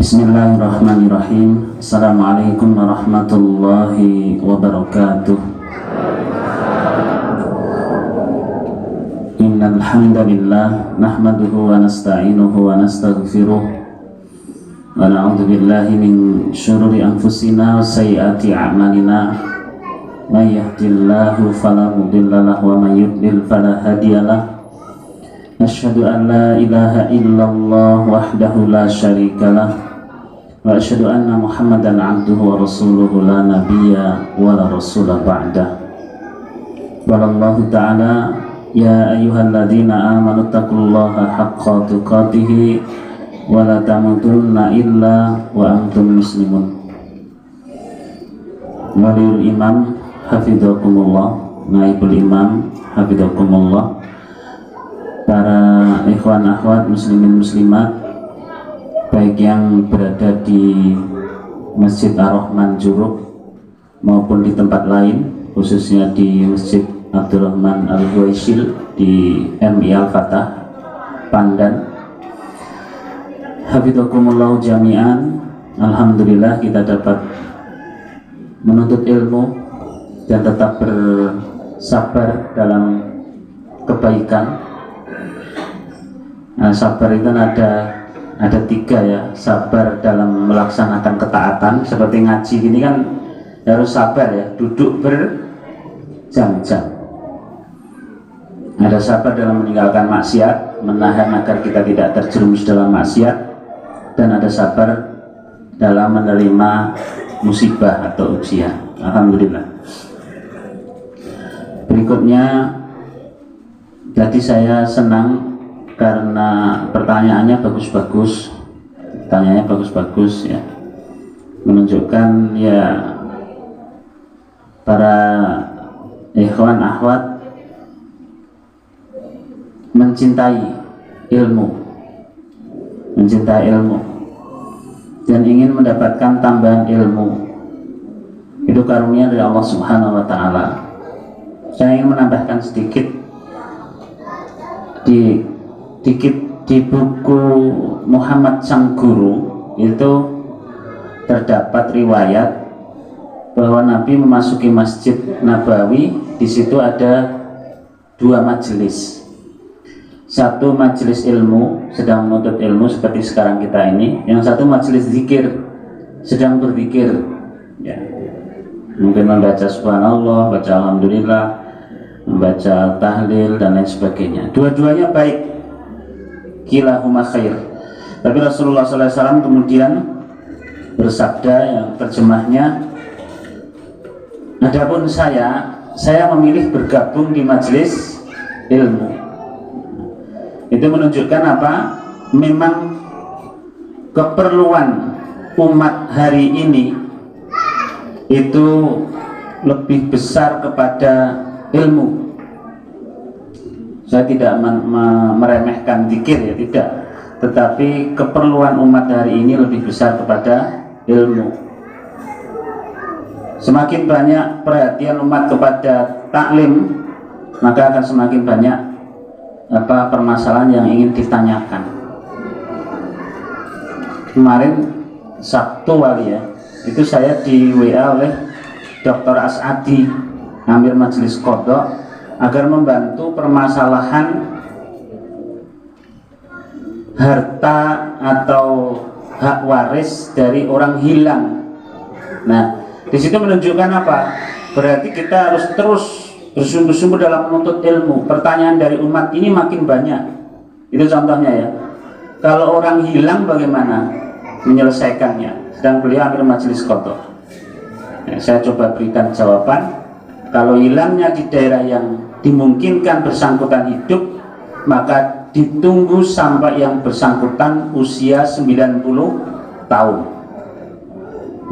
Bismillahirrahmanirrahim. Assalamualaikum warahmatullahi wabarakatuh. Innal hamdalillah nahmaduhu wa nasta'inuhu wa nastaghfiruh wa na'udzu billahi min syururi anfusina wa sayyiati a'malina. May yahdihillahu fala mudilla lahu wa may yudlil fala hadiyalah. Asyhadu an la ilaha illallah wahdahu la syarikalah wa asyhadu anna Muhammadan abduhu wa rasuluhu la nabiyya wa la rasula ba'dah. Wallahu ta'ala ya ayyuhalladzina amanu taqullaha haqqa tuqatih wa la tamutunna illa wa antum muslimun. Waliul imam hafidhakumullah, naibul imam hafidhakumullah, para ikhwan akhwat muslimin muslimat baik yang berada di Masjid Ar-Rahman Juruk maupun di tempat lain, khususnya di Masjid Abdurrahman Al-Huwaisil di MI Al-Fatah Pandan. Hafidhakumullah jami'an. Alhamdulillah kita dapat menuntut ilmu dan tetap bersabar dalam kebaikan. Nah, sabar itu ada tiga ya. Sabar dalam melaksanakan ketaatan, seperti ngaji gini kan harus sabar ya, duduk berjam-jam. Ada sabar dalam meninggalkan maksiat, menahan agar kita tidak terjerumus dalam maksiat, dan ada sabar dalam menerima musibah atau ujian. Alhamdulillah. Berikutnya, tadi saya senang karena pertanyaannya bagus-bagus ya, menunjukkan ya para ikhwan akhwat mencintai ilmu dan ingin mendapatkan tambahan ilmu. Itu karunia dari Allah Subhanahu wa Ta'ala. Saya ingin menambahkan sedikit di buku Muhammad Sang Guru itu terdapat riwayat bahwa Nabi memasuki Masjid Nabawi. Di situ ada dua majelis. Satu majelis ilmu, sedang menuntut ilmu seperti sekarang kita ini. Yang satu majelis zikir, sedang berzikir ya. Mungkin membaca subhanallah, baca alhamdulillah, membaca tahlil dan lain sebagainya. Dua-duanya baik, kilahuma khair. Tapi Rasulullah SAW kemudian bersabda, yang terjemahnya, adapun saya memilih bergabung di majelis ilmu. Itu menunjukkan apa? Memang keperluan umat hari ini itu lebih besar kepada ilmu. Saya tidak meremehkan zikir ya, tidak, tetapi keperluan umat hari ini lebih besar kepada ilmu. Semakin banyak perhatian umat kepada taklim, maka akan semakin banyak permasalahan yang ingin ditanyakan. Kemarin Sabtu wali ya, itu saya di WA oleh Dr. As'adi, Amir Majelis Qadha, agar membantu permasalahan harta atau hak waris dari orang hilang. Nah, di situ menunjukkan apa? Berarti kita harus terus bersungguh-sungguh dalam menuntut ilmu. Pertanyaan dari umat ini makin banyak. Itu contohnya ya. Kalau orang hilang bagaimana menyelesaikannya? Sedang beliau Amir Majelis Qadha. Ya, saya coba berikan jawaban. Kalau hilangnya di daerah yang dimungkinkan bersangkutan hidup, maka ditunggu sampai yang bersangkutan usia 90 tahun.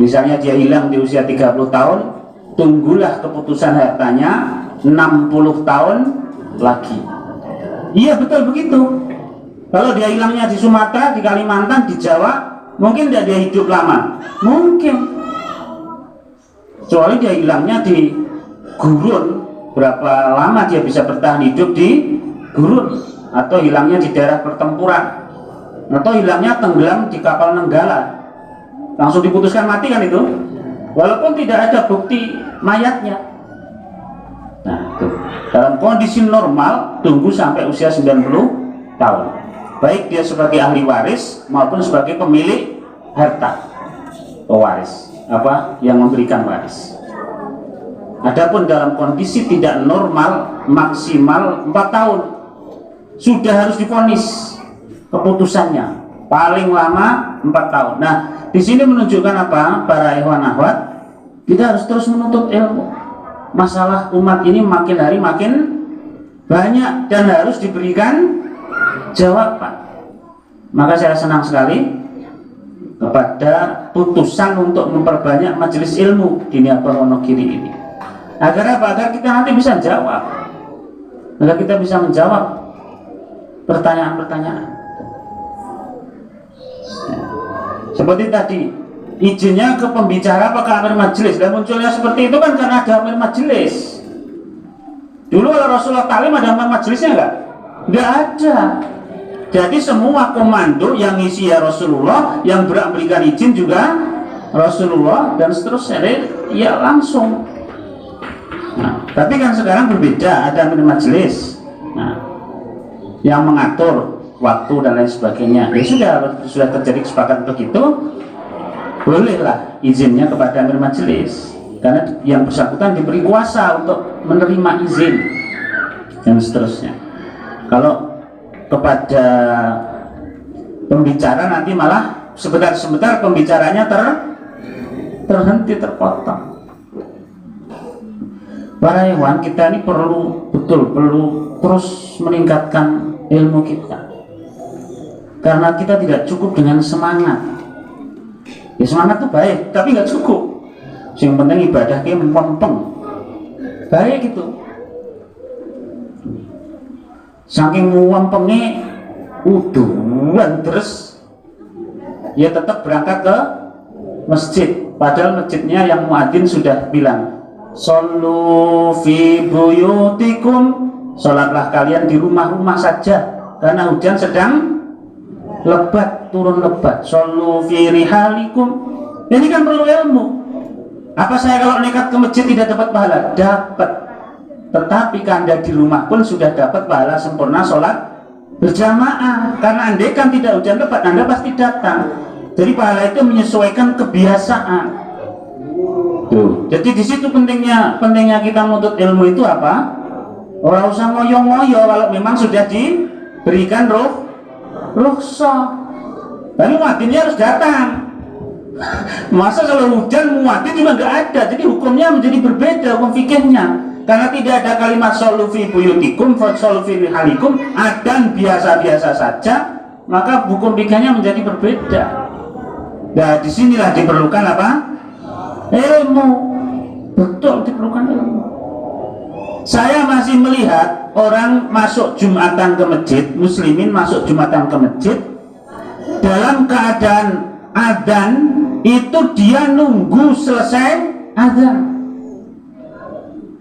Misalnya dia hilang di usia 30 tahun, tunggulah keputusan hartanya 60 tahun lagi. Iya betul begitu. Kalau dia hilangnya di Sumatera, di Kalimantan, di Jawa, mungkin tidak dia hidup lama. Mungkin. Kecuali dia hilangnya di gurun, berapa lama dia bisa bertahan hidup di gurun, atau hilangnya di daerah pertempuran, atau hilangnya tenggelam di kapal Nenggala. langsung diputuskan mati kan itu, walaupun tidak ada bukti mayatnya. Nah, itu. Dalam kondisi normal tunggu sampai usia 90 tahun. Baik dia sebagai ahli waris maupun sebagai pemilik harta. Pewaris, apa yang memberikan waris. Adapun dalam kondisi tidak normal maksimal 4 tahun sudah harus divonis keputusannya, paling lama 4 tahun. Nah, di sini menunjukkan apa? Para ikhwan akhwat, kita harus terus menuntut ilmu. Masalah umat ini makin hari makin banyak dan harus diberikan jawaban. Maka saya senang sekali kepada putusan untuk memperbanyak majelis ilmu di Niabah Wonogiri ini. Agar apa? Agar kita nanti bisa jawab. Agar kita bisa menjawab pertanyaan-pertanyaan. Seperti tadi, izinnya ke pembicara apa ke amir majelis? Dan munculnya seperti itu kan karena ada amir majelis. Dulu kalau Rasulullah talim ada amir majelisnya enggak? Enggak ada. Jadi semua komando yang isi ya Rasulullah, yang berhak berikan izin juga Rasulullah, dan seterusnya ya langsung. Nah, tapi kan sekarang berbeda, ada amir majelis. Nah, yang mengatur waktu dan lain sebagainya. Ya sudah terjadi kesepakatan begitu, bolehlah izinnya kepada amir majelis, karena yang bersangkutan diberi kuasa untuk menerima izin dan seterusnya. Kalau kepada pembicara nanti malah sebentar-sebentar pembicaranya terhenti, terpotong. Para ikhwan, kita ini perlu terus meningkatkan ilmu kita, karena kita tidak cukup dengan semangat. Ya semangat itu baik, tapi nggak cukup. Yang penting ibadah kita mempeng, baik itu. Saking mempengnya uduan terus, ya tetap berangkat ke masjid. Padahal masjidnya yang muadzin sudah bilang, shollu fi buyutikum, sholatlah kalian di rumah-rumah saja, karena hujan sedang lebat, turun lebat. Shollu fi rihalikum. Ini kan perlu ilmu. Apa saya kalau nekat ke masjid tidak dapat pahala? Dapat. Tetapi Anda di rumah pun sudah dapat pahala sempurna sholat berjamaah. Karena andai kan tidak hujan lebat, Anda pasti datang. Jadi pahala itu menyesuaikan kebiasaan. Tuh. Jadi di situ pentingnya kita menuntut ilmu itu apa? Orang usah ngoyo-ngoyo kalau memang sudah diberikan rukhsah. Tapi muadzinnya harus datang. Masa kalau hujan muadzin juga nggak ada, jadi hukumnya menjadi berbeda, hukum fikihnya. Karena tidak ada kalimat shollu fi buyutikum, shollu fi rihalikum, adzan biasa-biasa saja, maka hukum fikihnya menjadi berbeda. Nah, disinilah diperlukan apa? Ilmu. Betul, diperlukan ilmu. Saya masih melihat orang masuk Jumatan ke masjid, muslimin masuk Jumatan ke masjid, dalam keadaan adzan itu dia nunggu selesai adzan.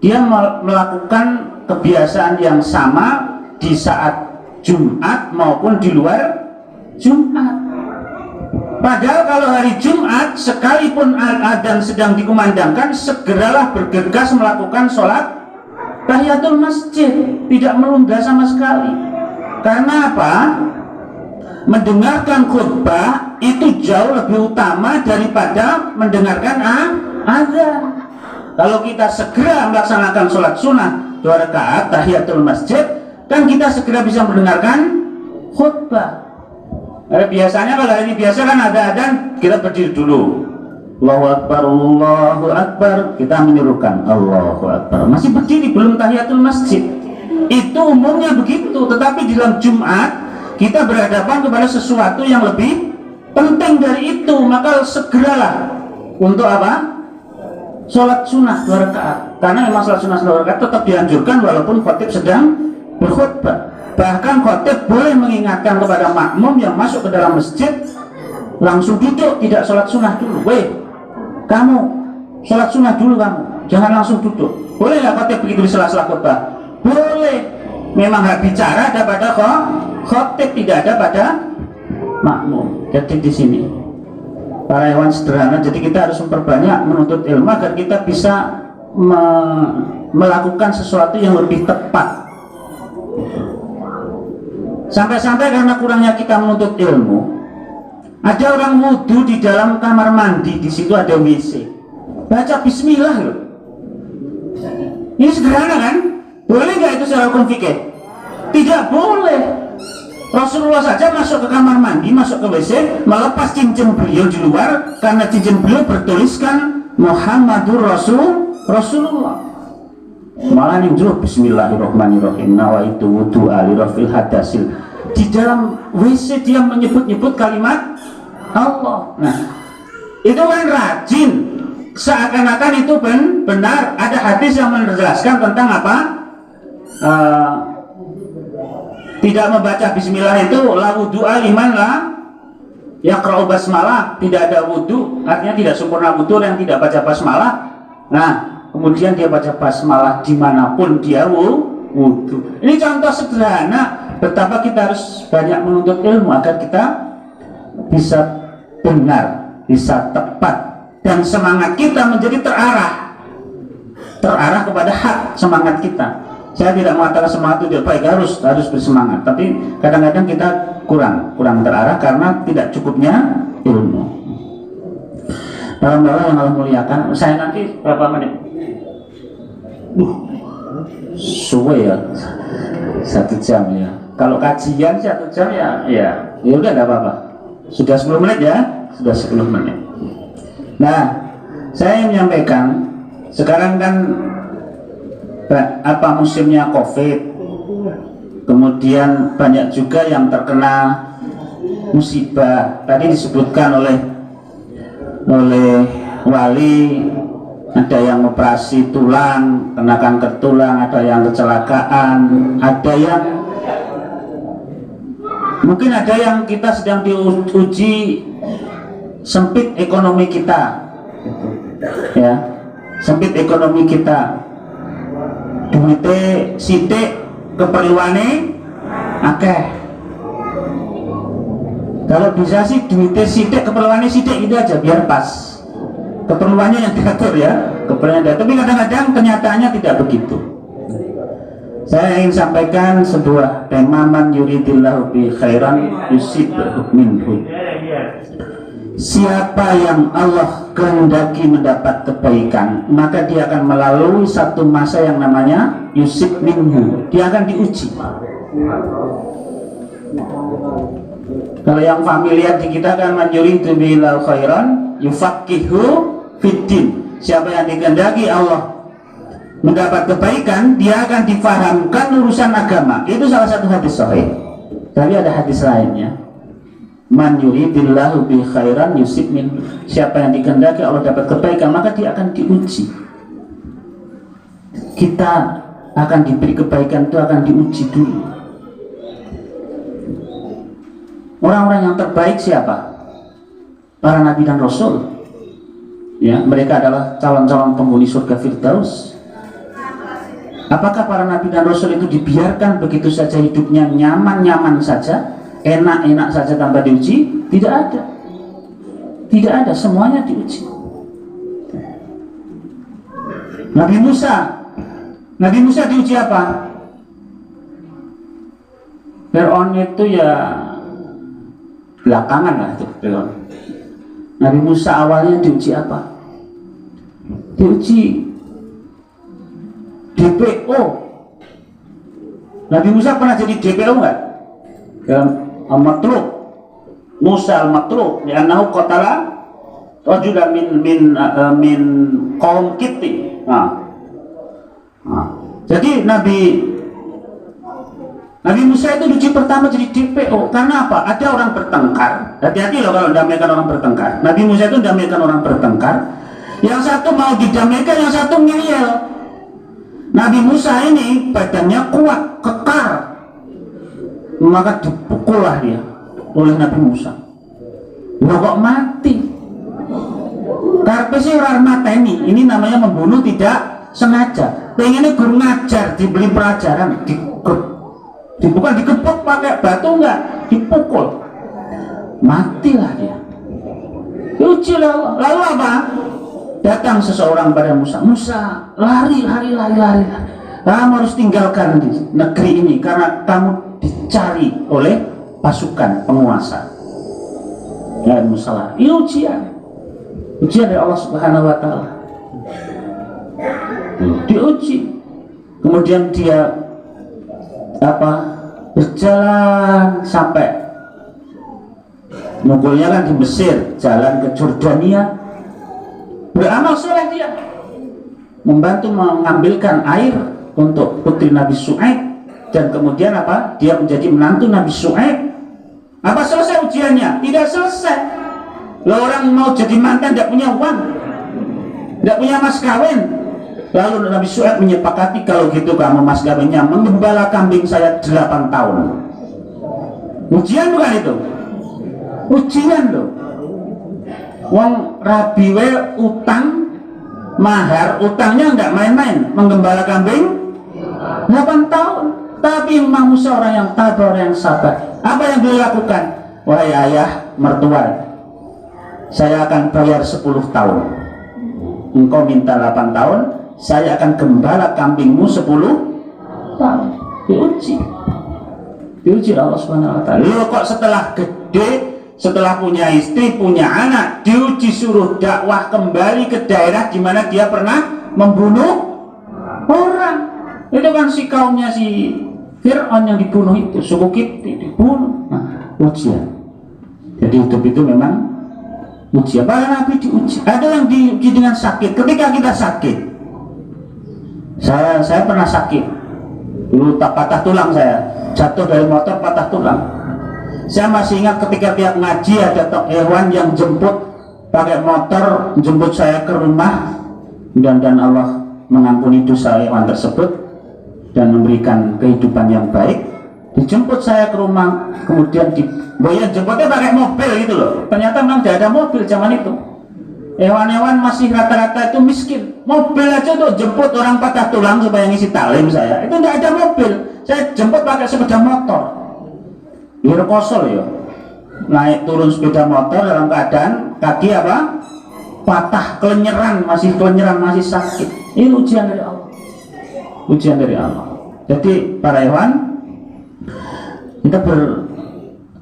Dia melakukan kebiasaan yang sama di saat Jumat maupun di luar Jumat. Padahal kalau hari Jumat sekalipun adzan sedang dikumandangkan, segeralah bergegas melakukan sholat tahiyatul masjid, tidak menunda sama sekali. Karena apa? Mendengarkan khutbah itu jauh lebih utama daripada mendengarkan azan. Kalau kita segera melaksanakan sholat sunnah 2 rakaat tahiyatul masjid, kan kita segera bisa mendengarkan khutbah. Biasanya kalau ini biasa kan ada adzan, kita berdiri dulu, Allahu Akbar, Allahu Akbar, kita menirukan Allahu Akbar, masih berdiri, belum tahiyatul masjid. Itu umumnya begitu. Tetapi di dalam Jumat kita berhadapan kepada sesuatu yang lebih penting dari itu, maka segeralah untuk apa? Sholat sunnah 2 rakaat. Karena memang sholat sunnah 2 rakaat tetap dianjurkan walaupun khatib sedang berkhutbah. Bahkan khatib boleh mengingatkan kepada makmum yang masuk ke dalam masjid, langsung duduk, tidak sholat sunnah dulu. Weh, kamu sholat sunnah dulu, kamu jangan langsung duduk. Boleh nggak khatib begitu di sela-sela khutbah? Boleh. Memang hak bicara ada pada khatib, tidak ada pada makmum. Jadi di sini para hewan sederhana. Jadi kita harus memperbanyak menuntut ilmu agar kita bisa melakukan sesuatu yang lebih tepat. Sampai-sampai karena kurangnya kita menuntut ilmu, ada orang wudhu di dalam kamar mandi, di situ ada WC, baca bismillah loh. Ini sederhana kan? Boleh nggak itu secara hukum fikih? Tidak boleh. Rasulullah saja masuk ke kamar mandi, masuk ke WC, melepas cincin beliau di luar karena cincin beliau bertuliskan Muhammadur Rasulullah. Malah nih dulu Bismillahirrahmanirrahim, nawaitu wudu ali rafil hadasil. Di dalam WC dia menyebut-nyebut kalimat Allah. Nah, itu kan rajin, seakan-akan itu benar. Ada hadis yang menjelaskan tentang apa? Tidak membaca bismillah itu la wudu'a liman la yaqra'u basmalah, tidak ada wudu, artinya tidak sempurna wudu yang tidak baca basmalah. Nah, kemudian dia baca basmalah dimanapun dia wudu. Ini contoh sederhana betapa kita harus banyak menuntut ilmu agar kita bisa benar, bisa tepat, dan semangat kita menjadi terarah kepada hak semangat kita. Saya tidak mengatakan semangat itu tidak baik, harus bersemangat, tapi kadang-kadang kita kurang terarah karena tidak cukupnya ilmu. Dalam yang Allah muliakan, saya nanti berapa menit? Suwe ya, 1 jam ya. Kalau kajian 1 jam ya udah nggak apa-apa. Sudah 10 menit ya, sudah 10 menit. Nah, saya menyampaikan sekarang kan musimnya COVID, kemudian banyak juga yang terkena musibah. Tadi disebutkan oleh wali, ada yang operasi tulang, kena kanker tulang, ada yang kecelakaan, ada yang mungkin ada yang kita sedang diuji sempit ekonomi kita, ya, sempit ekonomi kita, duitnya sidik, keperluannya akeh. Kalau bisa sih duitnya sidik, keperluannya sidik, itu aja biar pas. Keperluannya yang diatur ya, keperluannya diatur. Tapi kadang-kadang kenyataannya tidak begitu. Saya ingin sampaikan sebuah tema, man yuridillahu bi khairan yusib minhu. Siapa yang Allah kehendaki mendapat kebaikan, maka dia akan melalui satu masa yang namanya yusib minhu. Dia akan diuji. Kalau yang familiar di kita kan man yuridu billahu khairan yufaqihu fiddin. Siapa yang dikehendaki Allah mendapat kebaikan, dia akan difahamkan urusan agama. Itu salah satu hadis sahih. Tapi ada hadis lainnya, man yuridillahu bi khairan yusib min. Siapa yang dikehendaki Allah dapat kebaikan, maka dia akan diuji. Kita akan diberi kebaikan itu akan diuji dulu. Orang-orang yang terbaik siapa? Para nabi dan rasul. Ya, mereka adalah calon-calon penghuni surga Firdaus. Apakah para nabi dan rasul itu dibiarkan begitu saja hidupnya nyaman-nyaman saja, enak-enak saja tanpa diuji? Tidak ada. Tidak ada, semuanya diuji. Nabi Musa diuji apa? Fir'aun itu ya belakangan lah itu Fir'aun. Nabi Musa awalnya diuji apa? Diuji DPO. Nabi Musa pernah jadi DPO nggak? Al-Matlub, Musa al-Matlub, li'annahu qatala rajulan min qaum Kitti. Jadi Nabi Musa itu diuji pertama jadi DPO. Karena apa? Ada orang bertengkar. Hati-hati loh kalau mendamaikan orang bertengkar. Nabi Musa itu mendamaikan orang bertengkar. Yang satu mau didamaikan, yang satu ngeyel. Nabi Musa ini badannya kuat, kekar, maka dipukullah dia oleh Nabi Musa. Loh kok mati? Karena sih orang mateni, ini namanya membunuh tidak sengaja. Pengennya guru ngajar, dibeli pelajaran, bukan dikepuk pakai batu, enggak, dipukul, matilah dia. Diuji oleh Allah. Lalu apa? Datang seseorang pada Musa. Musa, lari. Kamu harus tinggalkan di negeri ini karena kamu dicari oleh pasukan penguasa. Ya Musa lari. Ini ujian dari Allah Subhanahu wa Ta'ala. Diuji. Kemudian dia berjalan sampai mukulnya kan di Mesir, jalan ke Jordania. Beramal soleh dia, membantu mengambilkan air untuk putri Nabi Syuaib, dan kemudian dia menjadi menantu Nabi Syuaib. Apa selesai ujiannya? Tidak selesai. Lah orang mau jadi mantan tidak punya uang, tidak punya mas kawin. Lalu Nabi Syuaib menyepakati, kalau gitu kamu mas kawinnya menggembala kambing saya 8 tahun. Ujian bukan itu? Ujian loh. Wong rabi we utang mahar, utangnya nggak main-main, menggembala kambing 8 tahun. Tapi Imam Musa orang yang tabah, orang yang sabar. Apa yang beliau lakukan? Wahai ayah mertua, saya akan bayar 10 tahun. Engkau minta 8 tahun, saya akan gembala kambingmu 10 tahun. Diuji Allah Subhanahu wa Ta'ala. Lo kok setelah gede, setelah punya istri, punya anak, diuji suruh dakwah kembali ke daerah di mana dia pernah membunuh orang. Itu kan si kaumnya si Fir'aun yang dibunuh itu, suku Kipti dibunuh. Nah, ujian. Jadi hidup itu memang ujian. Para nabi diuji. Ada yang diuji dengan sakit. Ketika kita sakit, saya pernah sakit. Dulu tak patah tulang, saya jatuh dari motor patah tulang. Saya masih ingat ketika tiap ngaji ada hewan yang jemput pakai motor, jemput saya ke rumah, dan Allah mengampuni dosa hewan tersebut dan memberikan kehidupan yang baik. Dijemput saya ke rumah, kemudian jemputnya pakai mobil gitu loh. Ternyata memang tidak ada mobil zaman itu. Hewan-hewan masih rata-rata itu miskin. Mobil aja tuh jemput orang patah tulang supaya ngisi talim saya. Itu tidak ada mobil. Saya jemput pakai sepeda motor. Biar kosol ya. Naik turun sepeda motor dalam keadaan kaki patah, kelenyeran, masih sakit. Ini ujian dari Allah. Ujian dari Allah. Jadi para hewan, kita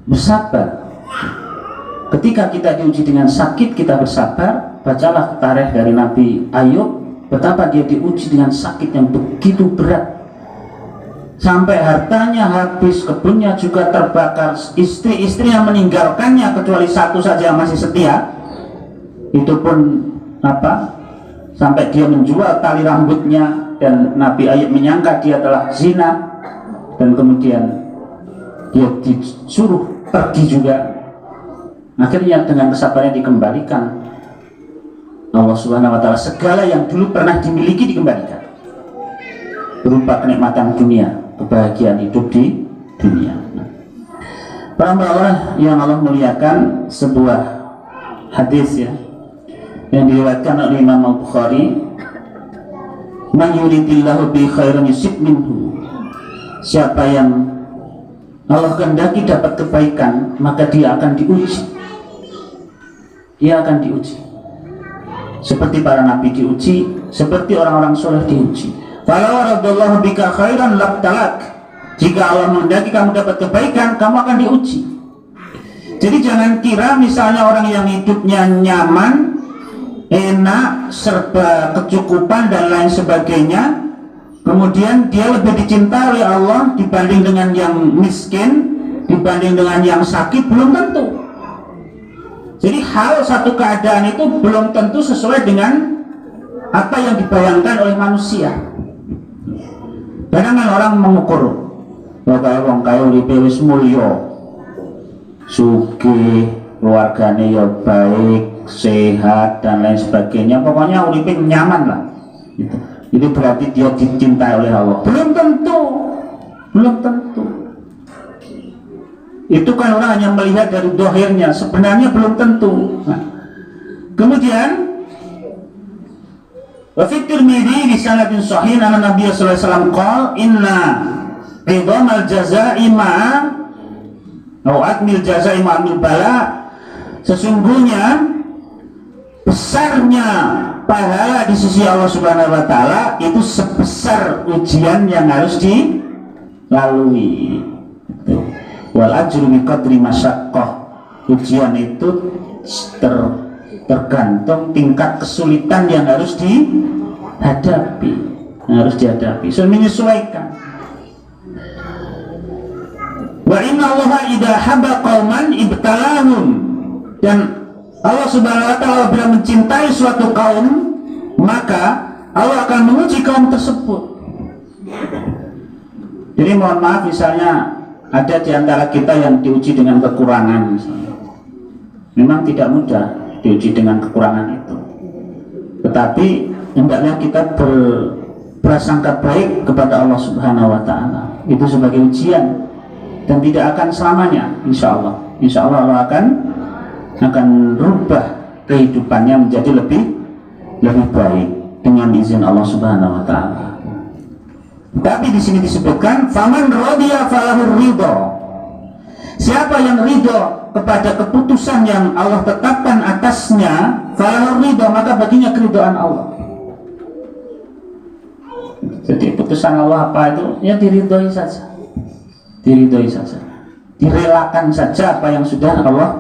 bersabar. Ketika kita diuji dengan sakit, kita bersabar. Bacalah tarikh dari Nabi Ayub, betapa dia diuji dengan sakit yang begitu berat, sampai hartanya habis, kebunnya juga terbakar, istri-istri yang meninggalkannya kecuali satu saja yang masih setia, itu pun sampai dia menjual tali rambutnya, dan Nabi Ayub menyangka dia telah zina, dan kemudian dia disuruh pergi juga. Akhirnya dengan kesabarannya dikembalikan Allah Subhanahu wa Ta'ala. Segala yang dulu pernah dimiliki dikembalikan, berupa kenikmatan dunia, kebahagiaan hidup di dunia. Para Allah yang Allah muliakan, sebuah hadis ya yang diriwayatkan oleh Imam Al-Bukhari, man yuridillahu bi khairan yusib minhu, siapa yang Allah kehendaki dapat kebaikan, maka dia akan diuji. Dia akan diuji seperti para nabi diuji, seperti orang-orang soleh diuji. Kalau radallahu bika khairan labtalak, jika Allah menghendaki kamu dapat kebaikan, kamu akan diuji. Jadi jangan kira misalnya orang yang hidupnya nyaman, enak, serba kecukupan dan lain sebagainya, kemudian dia lebih dicintai oleh Allah dibanding dengan yang miskin, dibanding dengan yang sakit. Belum tentu. Jadi hal satu keadaan itu belum tentu sesuai dengan apa yang dibayangkan oleh manusia. Kadang orang mengukur, kaya wong kaya uripe wis mulya, sugih, keluargane ya baik, sehat dan lain sebagainya. Pokoknya uripe nyaman lah. Gitu. Itu berarti dia dicintai oleh Allah. Belum tentu. Belum tentu. Itu kan orang hanya melihat dari dohirnya, sebenarnya belum tentu. Nah, kemudian wa fi Tirmidzi bi sanadin sahih anna Nabi sallallahu alaihi wasallam qala inna idhamal jazaa'i ma'a atmil jazaa'i ma'amil bala, sesungguhnya besarnya pahala di sisi Allah Subhanahu wa taala itu sebesar ujian yang harus dilalui. Wal ajru bi qadri masyaqqah. Ujian itu tergantung tingkat kesulitan yang harus dihadapi, so menyesuaikan. Wa inna Allaha idza habba qauman ibtalahum, dan Allah Subhanahu wa taala bila mencintai suatu kaum maka Allah akan menguji kaum tersebut. Jadi mohon maaf, misalnya ada di antara kita yang diuji dengan kekurangan misalnya. Memang tidak mudah diuji dengan kekurangan itu, tetapi hendaknya kita berprasangka baik kepada Allah Subhanahu wa taala. Itu sebagai ujian dan tidak akan selamanya. Insya Allah Allah akan rubah kehidupannya menjadi lebih baik dengan izin Allah Subhanahu wa taala. Tapi di sini disebutkan faman radiya falahu ridha. Siapa yang ridha kepada keputusan yang Allah tetapkan atasnya, falahu ridha, maka baginya keridhaan Allah. Jadi putusan Allah apa itu? Ya diridhoi saja. Direlakan saja apa yang sudah Allah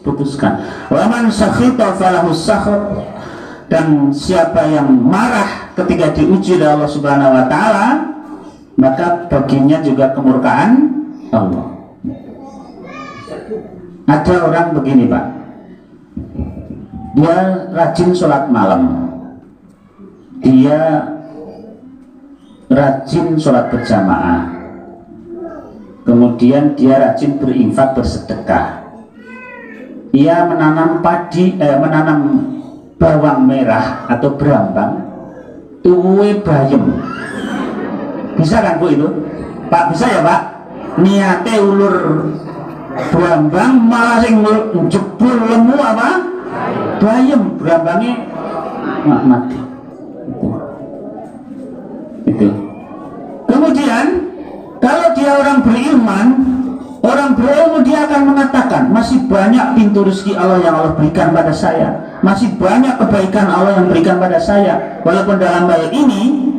putuskan. Wa man sakhita falahu sakhat. Dan siapa yang marah ketika diuji oleh Allah Subhanahu wa taala, maka baginya juga kemurkaan Allah. Ada orang begini Pak, dia rajin sholat malam, dia rajin sholat berjamaah, kemudian dia rajin berinfak bersedekah, ia menanam menanam bawang merah atau berambang, tuwe bayem. Bisa kan Bu itu? Pak, bisa ya Pak? Niate ulur berambang malah sing jebul lemu apa? Bayem, berambangnya mati. Itu. Kemudian kalau dia orang beriman, orang berilmu, dia akan mengatakan masih banyak pintu rezeki Allah yang Allah berikan pada saya, masih banyak kebaikan Allah yang berikan pada saya, walaupun dalam hal ini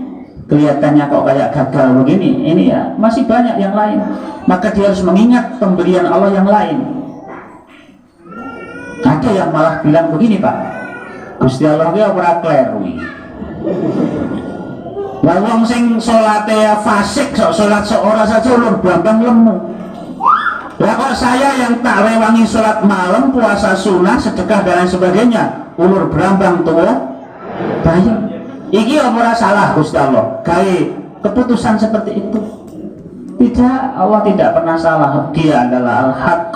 kelihatannya kok kayak gagal begini, ini ya masih banyak yang lain. Maka dia harus mengingat pemberian Allah yang lain. Ada yang malah bilang begini Pak, Gusti Allah ki ora kleru. Wong sing salate fasik, salat seorang saja ulur bambang lemu. Lah kok saya yang tak rewangi sholat malam, puasa sunnah, sedekah dan lain sebagainya, ulur berambang tua bayang. Iki ora salah Gusti Allah gawe keputusan seperti itu. Tidak, Allah tidak pernah salah. Dia adalah Al-Haq,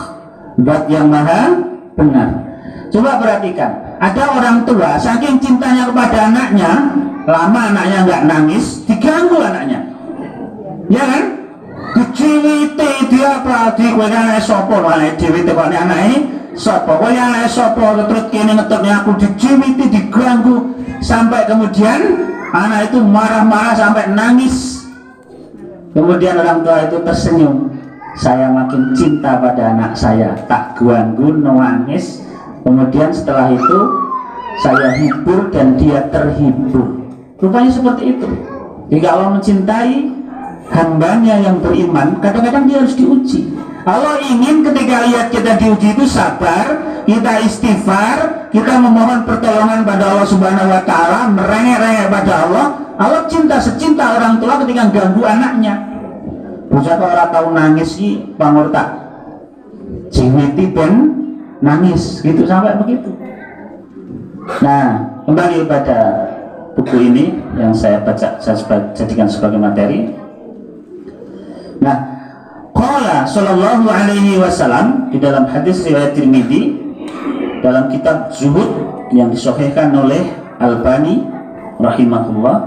Zat yang maha benar. Coba perhatikan, ada orang tua saking cintanya kepada anaknya, lama anaknya nggak nangis, diganggu anaknya, ya kan? Dijiwiti dia apa? Di kowe anake sapa wae dijiwiti kok anake sapa? Kowe anake sapa? Terus kene ngetoknya aku dijiwiti, diganggu sampai kemudian anak itu marah-marah sampai nangis. Kemudian orang tua itu tersenyum. Saya makin cinta pada anak saya, tak ganggu, nangis. Kemudian setelah itu saya hibur dan dia terhibur. Rupanya seperti itu. Jika Allah mencintai hambanya yang beriman, kadang-kadang dia harus diuji. Allah ingin ketika lihat kita diuji itu sabar, kita istighfar, kita memohon pertolongan pada Allah Subhanahu wa taala, merengek-rengek pada Allah. Allah cinta secinta orang tua ketika ganggu anaknya. Bocah kok ora tau nangis iki pangurta. Jiwiti ben nangis gitu sampai begitu. Nah, kembali pada buku ini yang saya baca, saya jadikan sebagai materi. Nah, qala sallallahu alaihi wasallam di dalam hadis riwayat Tirmidzi dalam kitab Zuhud yang disahihkan oleh Albani rahimahullah,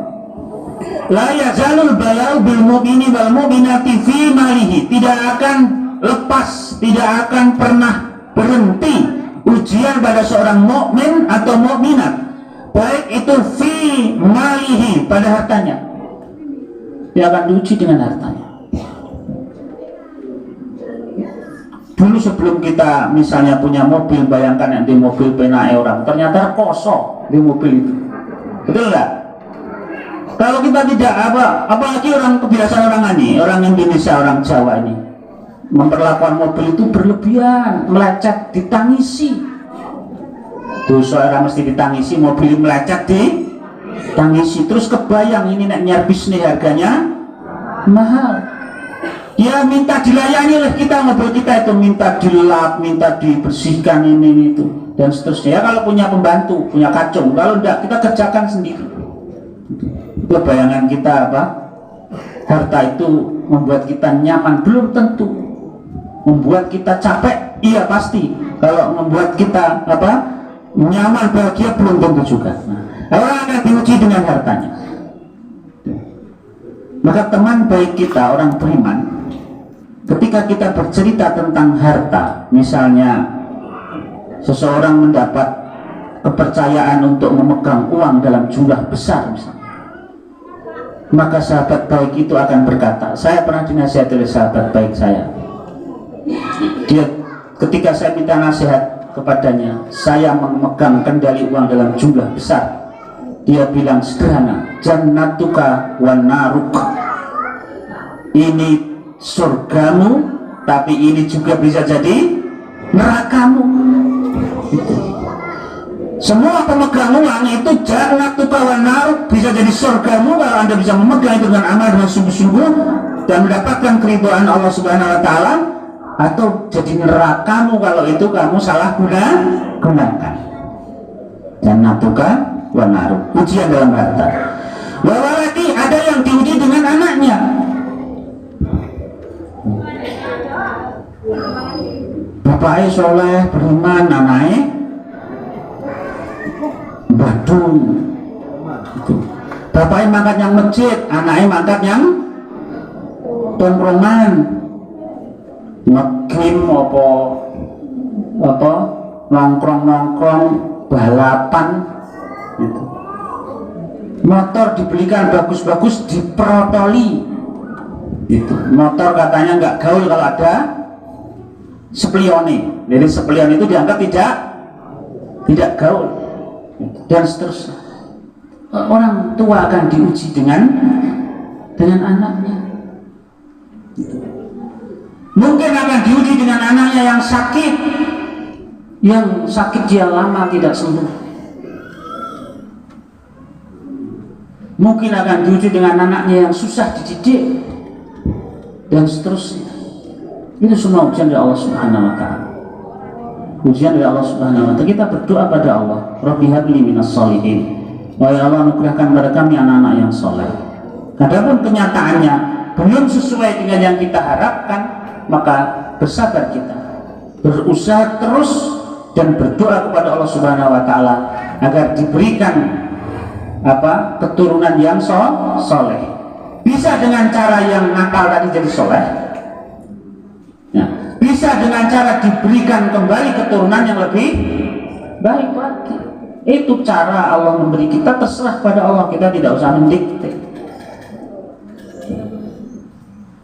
la yazalul bala'u bil mu'mini wal mu'minati fi malihi, tidak akan lepas, tidak akan pernah berhenti ujian pada seorang mukmin atau mukminat, baik itu fi malihi, pada hartanya. Dia akan diuji dengan hartanya. Dulu sebelum kita misalnya punya mobil, bayangkan yang di mobil penai orang, ternyata kosong di mobil itu, betul nggak? Kalau kita tidak apalagi orang kebiasaan orang ini, orang Indonesia, orang Jawa ini, memperlakukan mobil itu berlebihan, melecet, ditangisi. Tuh seorang mesti ditangisi, mobil melecet ditangisi, terus kebayang ini nak nyervis nih harganya mahal. Ya minta dilayani oleh kita, mobil kita itu minta dilap, minta dibersihkan ini itu dan seterusnya. Ya kalau punya pembantu, punya kacung, kalau enggak kita kerjakan sendiri. Itu bayangan kita apa? Harta itu membuat kita nyaman, belum tentu. Membuat kita capek, iya pasti. Kalau membuat kita apa? Nyaman, bahagia, belum tentu juga. Nah, orang akan diuji dengan hartanya. Maka teman baik kita, orang beriman, ketika kita bercerita tentang harta, misalnya seseorang mendapat kepercayaan untuk memegang uang dalam jumlah besar misalnya, maka sahabat baik itu akan berkata, saya pernah dinasihati oleh sahabat baik saya. Dia ketika saya minta nasihat kepadanya, saya memegang kendali uang dalam jumlah besar, dia bilang sederhana, jannatuka wa naruk, ini surgamu, tapi ini juga bisa jadi nerakamu. Semua pemegang uang itu jannatuka wa naruk, bisa jadi surgamu kalau anda bisa memegang itu dengan amal dengan sungguh-sungguh dan mendapatkan keridhaan Allah Subhanahu Wa Taala, atau jadi nerakamu kalau itu kamu salah gunakan. Jannatuka wa naruk, ujian dalam harta. Bahwa lagi ada yang diuji dengan anaknya. Bapaknya soleh, beriman, anaknya badung. Bapaknya mangkat yang masjid, anaknya mangkat yang tongkrongan, ngegame apa nongkrong balapan gitu. Motor dibelikan bagus-bagus, diprotoli gitu. Motor katanya nggak gaul kalau ada splione, jadi splion itu dianggap tidak gaul dan seterusnya. Orang tua akan diuji dengan anaknya gitu. Mungkin akan diuji dengan anaknya yang sakit dia lama tidak sembuh. Mungkin akan diuji dengan anaknya yang susah dididik dan seterusnya. Itu semua ujian dari Allah Subhanahu Wa Taala. Ujian dari Allah Subhanahu Wa Taala. Kita berdoa pada Allah, Rabbi habli minas sholihin. Wahai Allah, anugerahkan kepada kami anak-anak yang soleh. Adapun kenyataannya belum sesuai dengan yang kita harapkan, maka bersabar kita, berusaha terus dan berdoa kepada Allah Subhanahu Wa Taala agar diberikan keturunan yang soleh. Bisa dengan cara yang nakal tadi jadi soleh. Bisa dengan cara diberikan kembali keturunan yang lebih baik lagi. Itu cara Allah memberi kita, terserah pada Allah, kita tidak usah mendikte.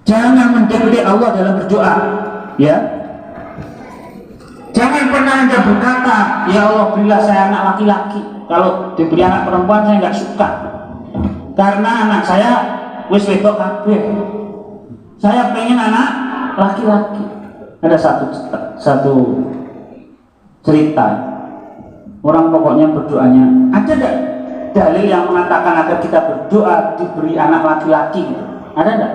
Jangan mendikte Allah dalam berdoa, ya. Jangan pernah Anda berkata, ya Allah berilah saya anak laki-laki. Kalau diberi anak perempuan saya nggak suka, karena anak saya wis wedok kabeh. Saya pengen anak laki-laki. Ada satu cerita, orang pokoknya berdoanya, ada enggak dalil yang mengatakan agar kita berdoa diberi anak laki-laki gitu? Ada enggak?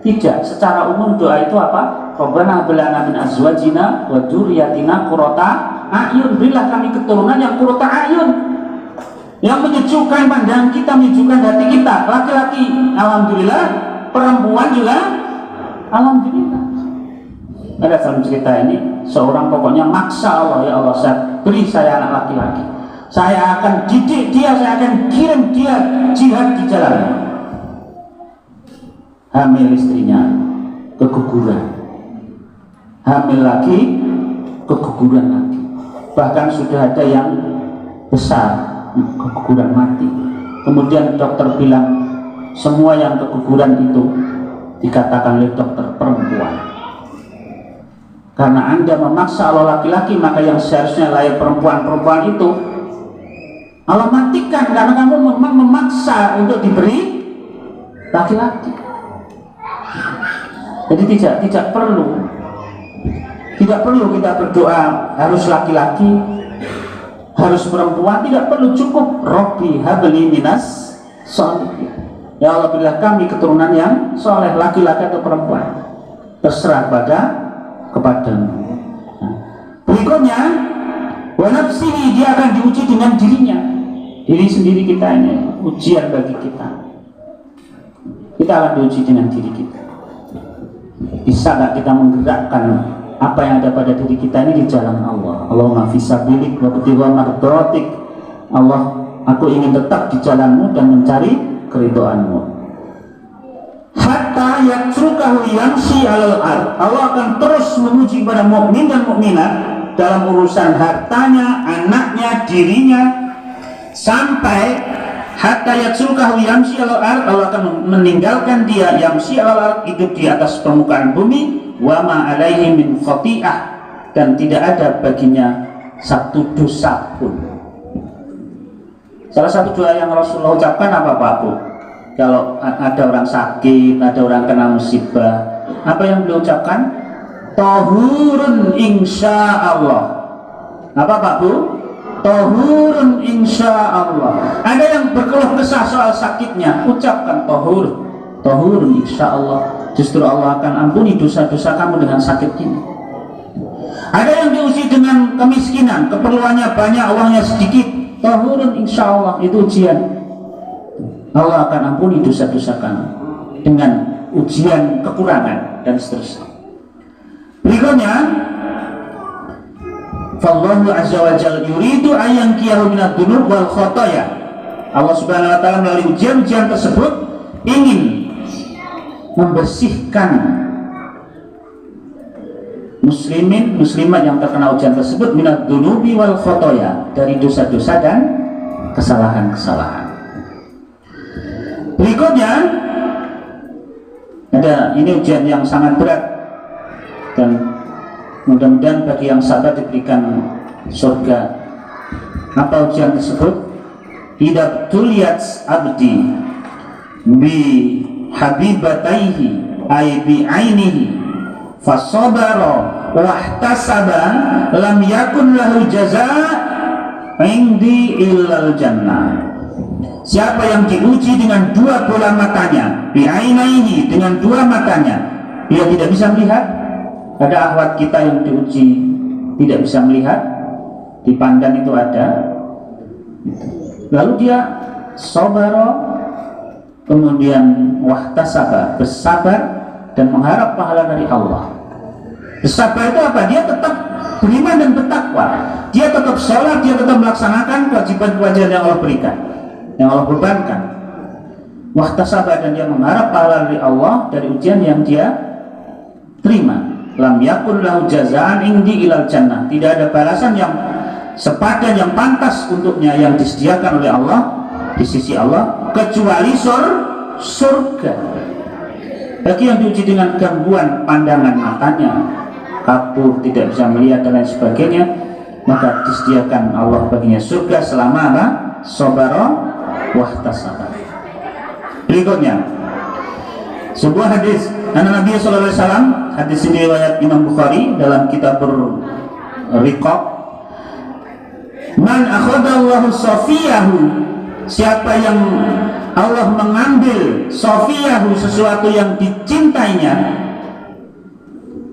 Tidak. Secara umum doa itu apa? Rabbana hab lana min azwajina wa dzurriyyatina qurrata a'yun, berilah kami keturunan yang qurrata a'yun, yang menyejukkan pandangan kita, menyejukkan hati kita. Laki-laki alhamdulillah, perempuan juga alhamdulillah. Ada dalam cerita ini, seorang pokoknya maksa Allah, ya Allah beri saya anak laki-laki, saya akan didik dia, saya akan kirim dia jihad di jalan. Hamil istrinya, keguguran, hamil lagi, keguguran lagi, bahkan sudah ada yang besar, keguguran mati. Kemudian dokter bilang, semua yang keguguran itu dikatakan oleh dokter perempuan. karena Anda memaksa Allah laki-laki, maka yang seharusnya lahir perempuan-perempuan itu Allah matikan karena kamu memang memaksa untuk diberi laki-laki. Jadi tidak perlu kita berdoa harus laki-laki, harus perempuan, tidak perlu, cukup Robbi habli minas sholihin. Ya Allah, berilah kami keturunan yang soleh, laki-laki atau perempuan, terserah kepadamu. Berikutnya, wa nafsihi, dia akan diuji dengan dirinya, diri sendiri kita ini ujian bagi kita. Kita akan diuji dengan diri kita. Bisa nggak kita menggerakkan apa yang ada pada diri kita ini di jalan Allah? Allahumma fisabilik wa butiwa mardotik. Allah, aku ingin tetap di jalanmu dan mencari keridhaanmu. Hatta yatrukahu yamshi alal ard. Allah akan terus memuji pada mukmin dan mukminat dalam urusan hartanya, anaknya, dirinya, sampai hatta yatrukahu yamshi alal ard, Allah akan meninggalkan dia yamshi alal ard, hidup di atas permukaan bumi, wa ma alaihi min khati'ah, dan tidak ada baginya satu dosa pun. Salah satu doa yang Rasulullah ucapkan apa Pak Bu? Kalau ada orang sakit, ada orang kena musibah, apa yang beliau ucapkan? Tahurun insya Allah. Apa Pak Bu? Tahurun insya Allah. Ada yang berkeluh kesah soal sakitnya, ucapkan tahurun insya Allah. Justru Allah akan ampuni dosa-dosa kamu dengan sakit ini. Ada yang diuji dengan kemiskinan, keperluannya banyak, uangnya sedikit, tahurun insya Allah, itu ujian. Allah akan ampuni dosa-dosa kamu dengan ujian kekurangan dan seterusnya. Berikutnya, Fallahu azza wa jalla yuridu ayyan kiyahu minad dunub wal khotoya. Allah subhanahu wa ta'ala melalui ujian-ujian tersebut ingin membersihkan muslimin muslimat yang terkena ujian tersebut minad dunubi wal khotoya, dari dosa-dosa dan kesalahan-kesalahan. Berikutnya ada, ini ujian yang sangat berat dan mudah-mudahan bagi yang sabar diberikan surga. Apa ujian tersebut? Idza tuliyat abdi bi habibataihi ay bi ainihi fasabara wahtasaba lam yakun lahu jazaa indi illal jannah. Siapa yang diuji dengan dua bola matanya, bi ainihi, dengan dua matanya, dia tidak bisa melihat. Ada akhwat kita yang diuji tidak bisa melihat, dipandang itu ada, lalu dia sabara, kemudian wahtasaba, bersabar dan mengharap pahala dari Allah. Bersabar itu apa? Dia tetap beriman dan bertakwa, dia tetap sholat, dia tetap melaksanakan kewajiban-kewajiban yang Allah berikan, yang Allah bebankan. Wahtasaba, dan dia mengharap pahala dari Allah dari ujian yang dia terima. Lam yakun lahu jazaan indi ilal jannah, tidak ada balasan yang sepadan, yang pantas untuknya, yang disediakan oleh Allah di sisi Allah, kecuali surga. Bagi yang diuji dengan gangguan pandangan matanya, kabur, tidak bisa melihat dan lain sebagainya, maka disediakan Allah baginya surga selama apa? Sabara wahtasaba. Berikutnya sebuah hadis Nabi sallallahu alaihi wasallam, hadis ini riwayat Imam Bukhari dalam kitab Riqaq. Man akhadallahu safiyahu, siapa yang Allah mengambil safiyahu, sesuatu yang dicintainya,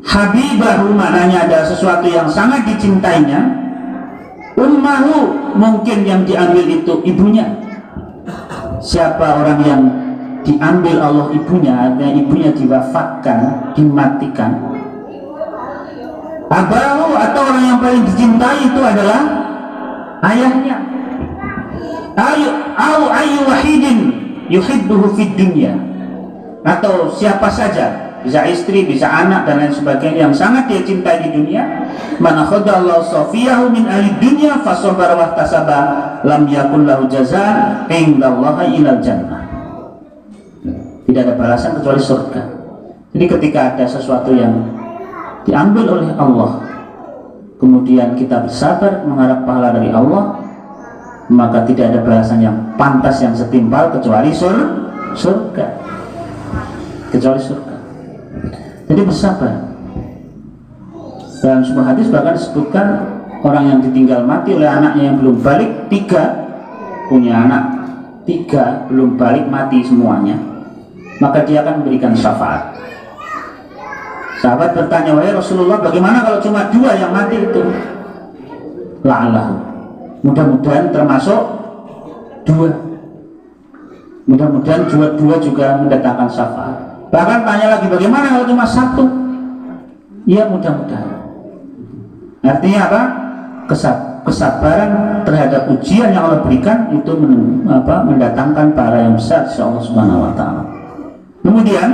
habibahu, maknanya ada sesuatu yang sangat dicintainya, ummahu, mungkin yang diambil itu ibunya. Siapa orang yang diambil Allah ibunya, artinya ibunya diwafatkan, dimatikan. Abahu, atau orang yang paling dicintai itu adalah ayahnya. Ayu wahidin yuhibbuhu fid dunya, atau siapa saja, bisa istri, bisa anak dan lain sebagainya, yang sangat dia cintai di dunia. Man akhadallahu safiyahu min ahli dunya fasabara wahtasaba lam yakul lahu jazaa indallahi ilal jannah. Tidak ada balasan kecuali surga. Jadi ketika ada sesuatu yang diambil oleh Allah, kemudian kita bersabar mengharap pahala dari Allah, maka tidak ada balasan yang pantas yang setimpal kecuali surga. Kecuali surga. Jadi bersabar. Dalam sebuah hadis bahkan disebutkan orang yang ditinggal mati oleh anaknya yang belum balik, 3 punya anak 3 belum balik mati semuanya, maka dia akan memberikan syafaat. Sahabat bertanya, wahai Rasulullah, bagaimana kalau cuma 2 yang mati itu? La'allah, mudah-mudahan termasuk 2. Mudah-mudahan 2 juga mendatangkan syafaat. Bahkan tanya lagi, bagaimana kalau cuma 1? Ya mudah-mudahan. Artinya apa? Kesabaran terhadap ujian yang Allah berikan itu mendatangkan pahala yang besar insya Allah Subhanahu wa ta'ala. Kemudian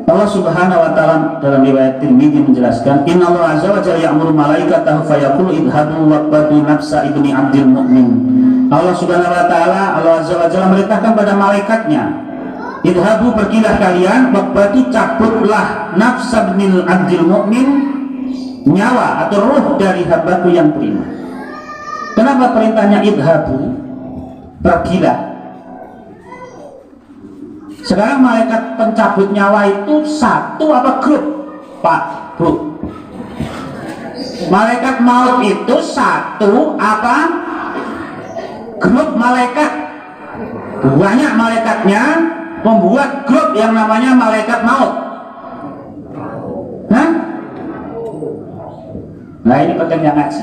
Allah Subhanahu wa ta'ala dalam riwayat Tirmidzi menjelaskan, Inna Allah azza wa jalla ya'muru malaikatahu fayaqulu idhabu waqbadu nafsa ibni abdil mu'min. Allah Subhanahu wa ta'ala, Allah azza wa jalla merintahkan pada malaikatnya, idhabu pergilah kalian, waqbadu cabutlah nafsa ibnil abdil mu'min, nyawa atau ruh dari hambaku yang beriman. Kenapa perintahnya idhabu, pergilah? Sekarang malaikat pencabut nyawa itu 1 apa grup? Pak, Bu, malaikat maut itu 1 apa grup malaikat? Banyak malaikatnya membuat grup yang namanya malaikat maut. Nah ini pentingnya ngaji.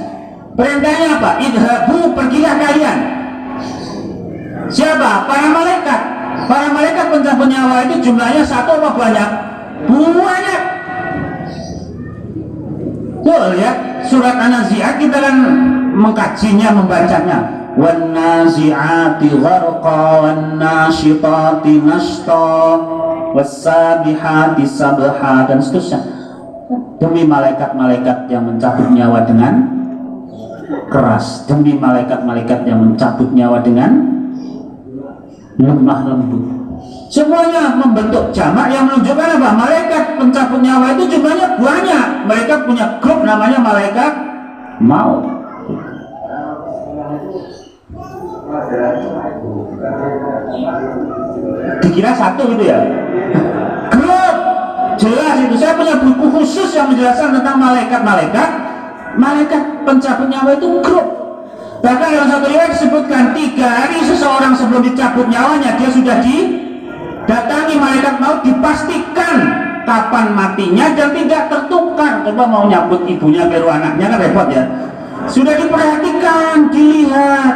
Perintahnya apa? Idhabu, pergilah kalian. Siapa? Para malaikat. Para malaikat pencabut nyawa itu jumlahnya 1 apa banyak? Banyak. Tuh lihat surat An-Nazi'at, kita kan mengkajinya, membacanya. Wan nazi'ati gharqa wan nasyitati nashta was-sabihati sabha dan seterusnya. Demi malaikat-malaikat yang mencabut nyawa dengan keras, demi malaikat-malaikat yang mencabut nyawa dengan lemah lembut. Semuanya membentuk jamak yang menunjukkan apa? Malaikat pencabut nyawa itu jumlahnya banyak. Mereka punya grup namanya malaikat maut. Dikira 1 gitu ya? Grup jelas itu. Saya punya buku khusus yang menjelaskan tentang malaikat-malaikat. Malaikat pencabut nyawa itu grup. Bahkan dalam satu riwayat disebutkan 3 hari seseorang sebelum dicabut nyawanya dia sudah didatangi malaikat maut, dipastikan kapan matinya dan tidak tertukar. Coba mau nyabut ibunya biru anaknya kan repot ya. Sudah diperhatikan, dilihat.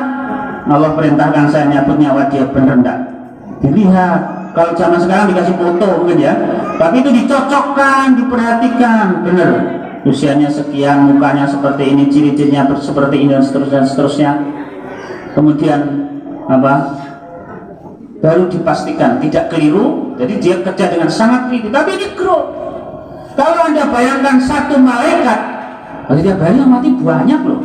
Allah perintahkan saya nyabut nyawa dia, bener enggak? Dilihat. Kalau zaman sekarang dikasih foto mungkin ya, tapi itu dicocokkan, diperhatikan, bener. Usianya sekian, mukanya seperti ini, ciri-cirinya seperti ini dan seterusnya. Kemudian apa? Baru dipastikan tidak keliru. Jadi dia kerja dengan sangat teliti. Tapi ini grup. Kalau Anda bayangkan 1 malaikat, setiap hari yang mati banyak loh.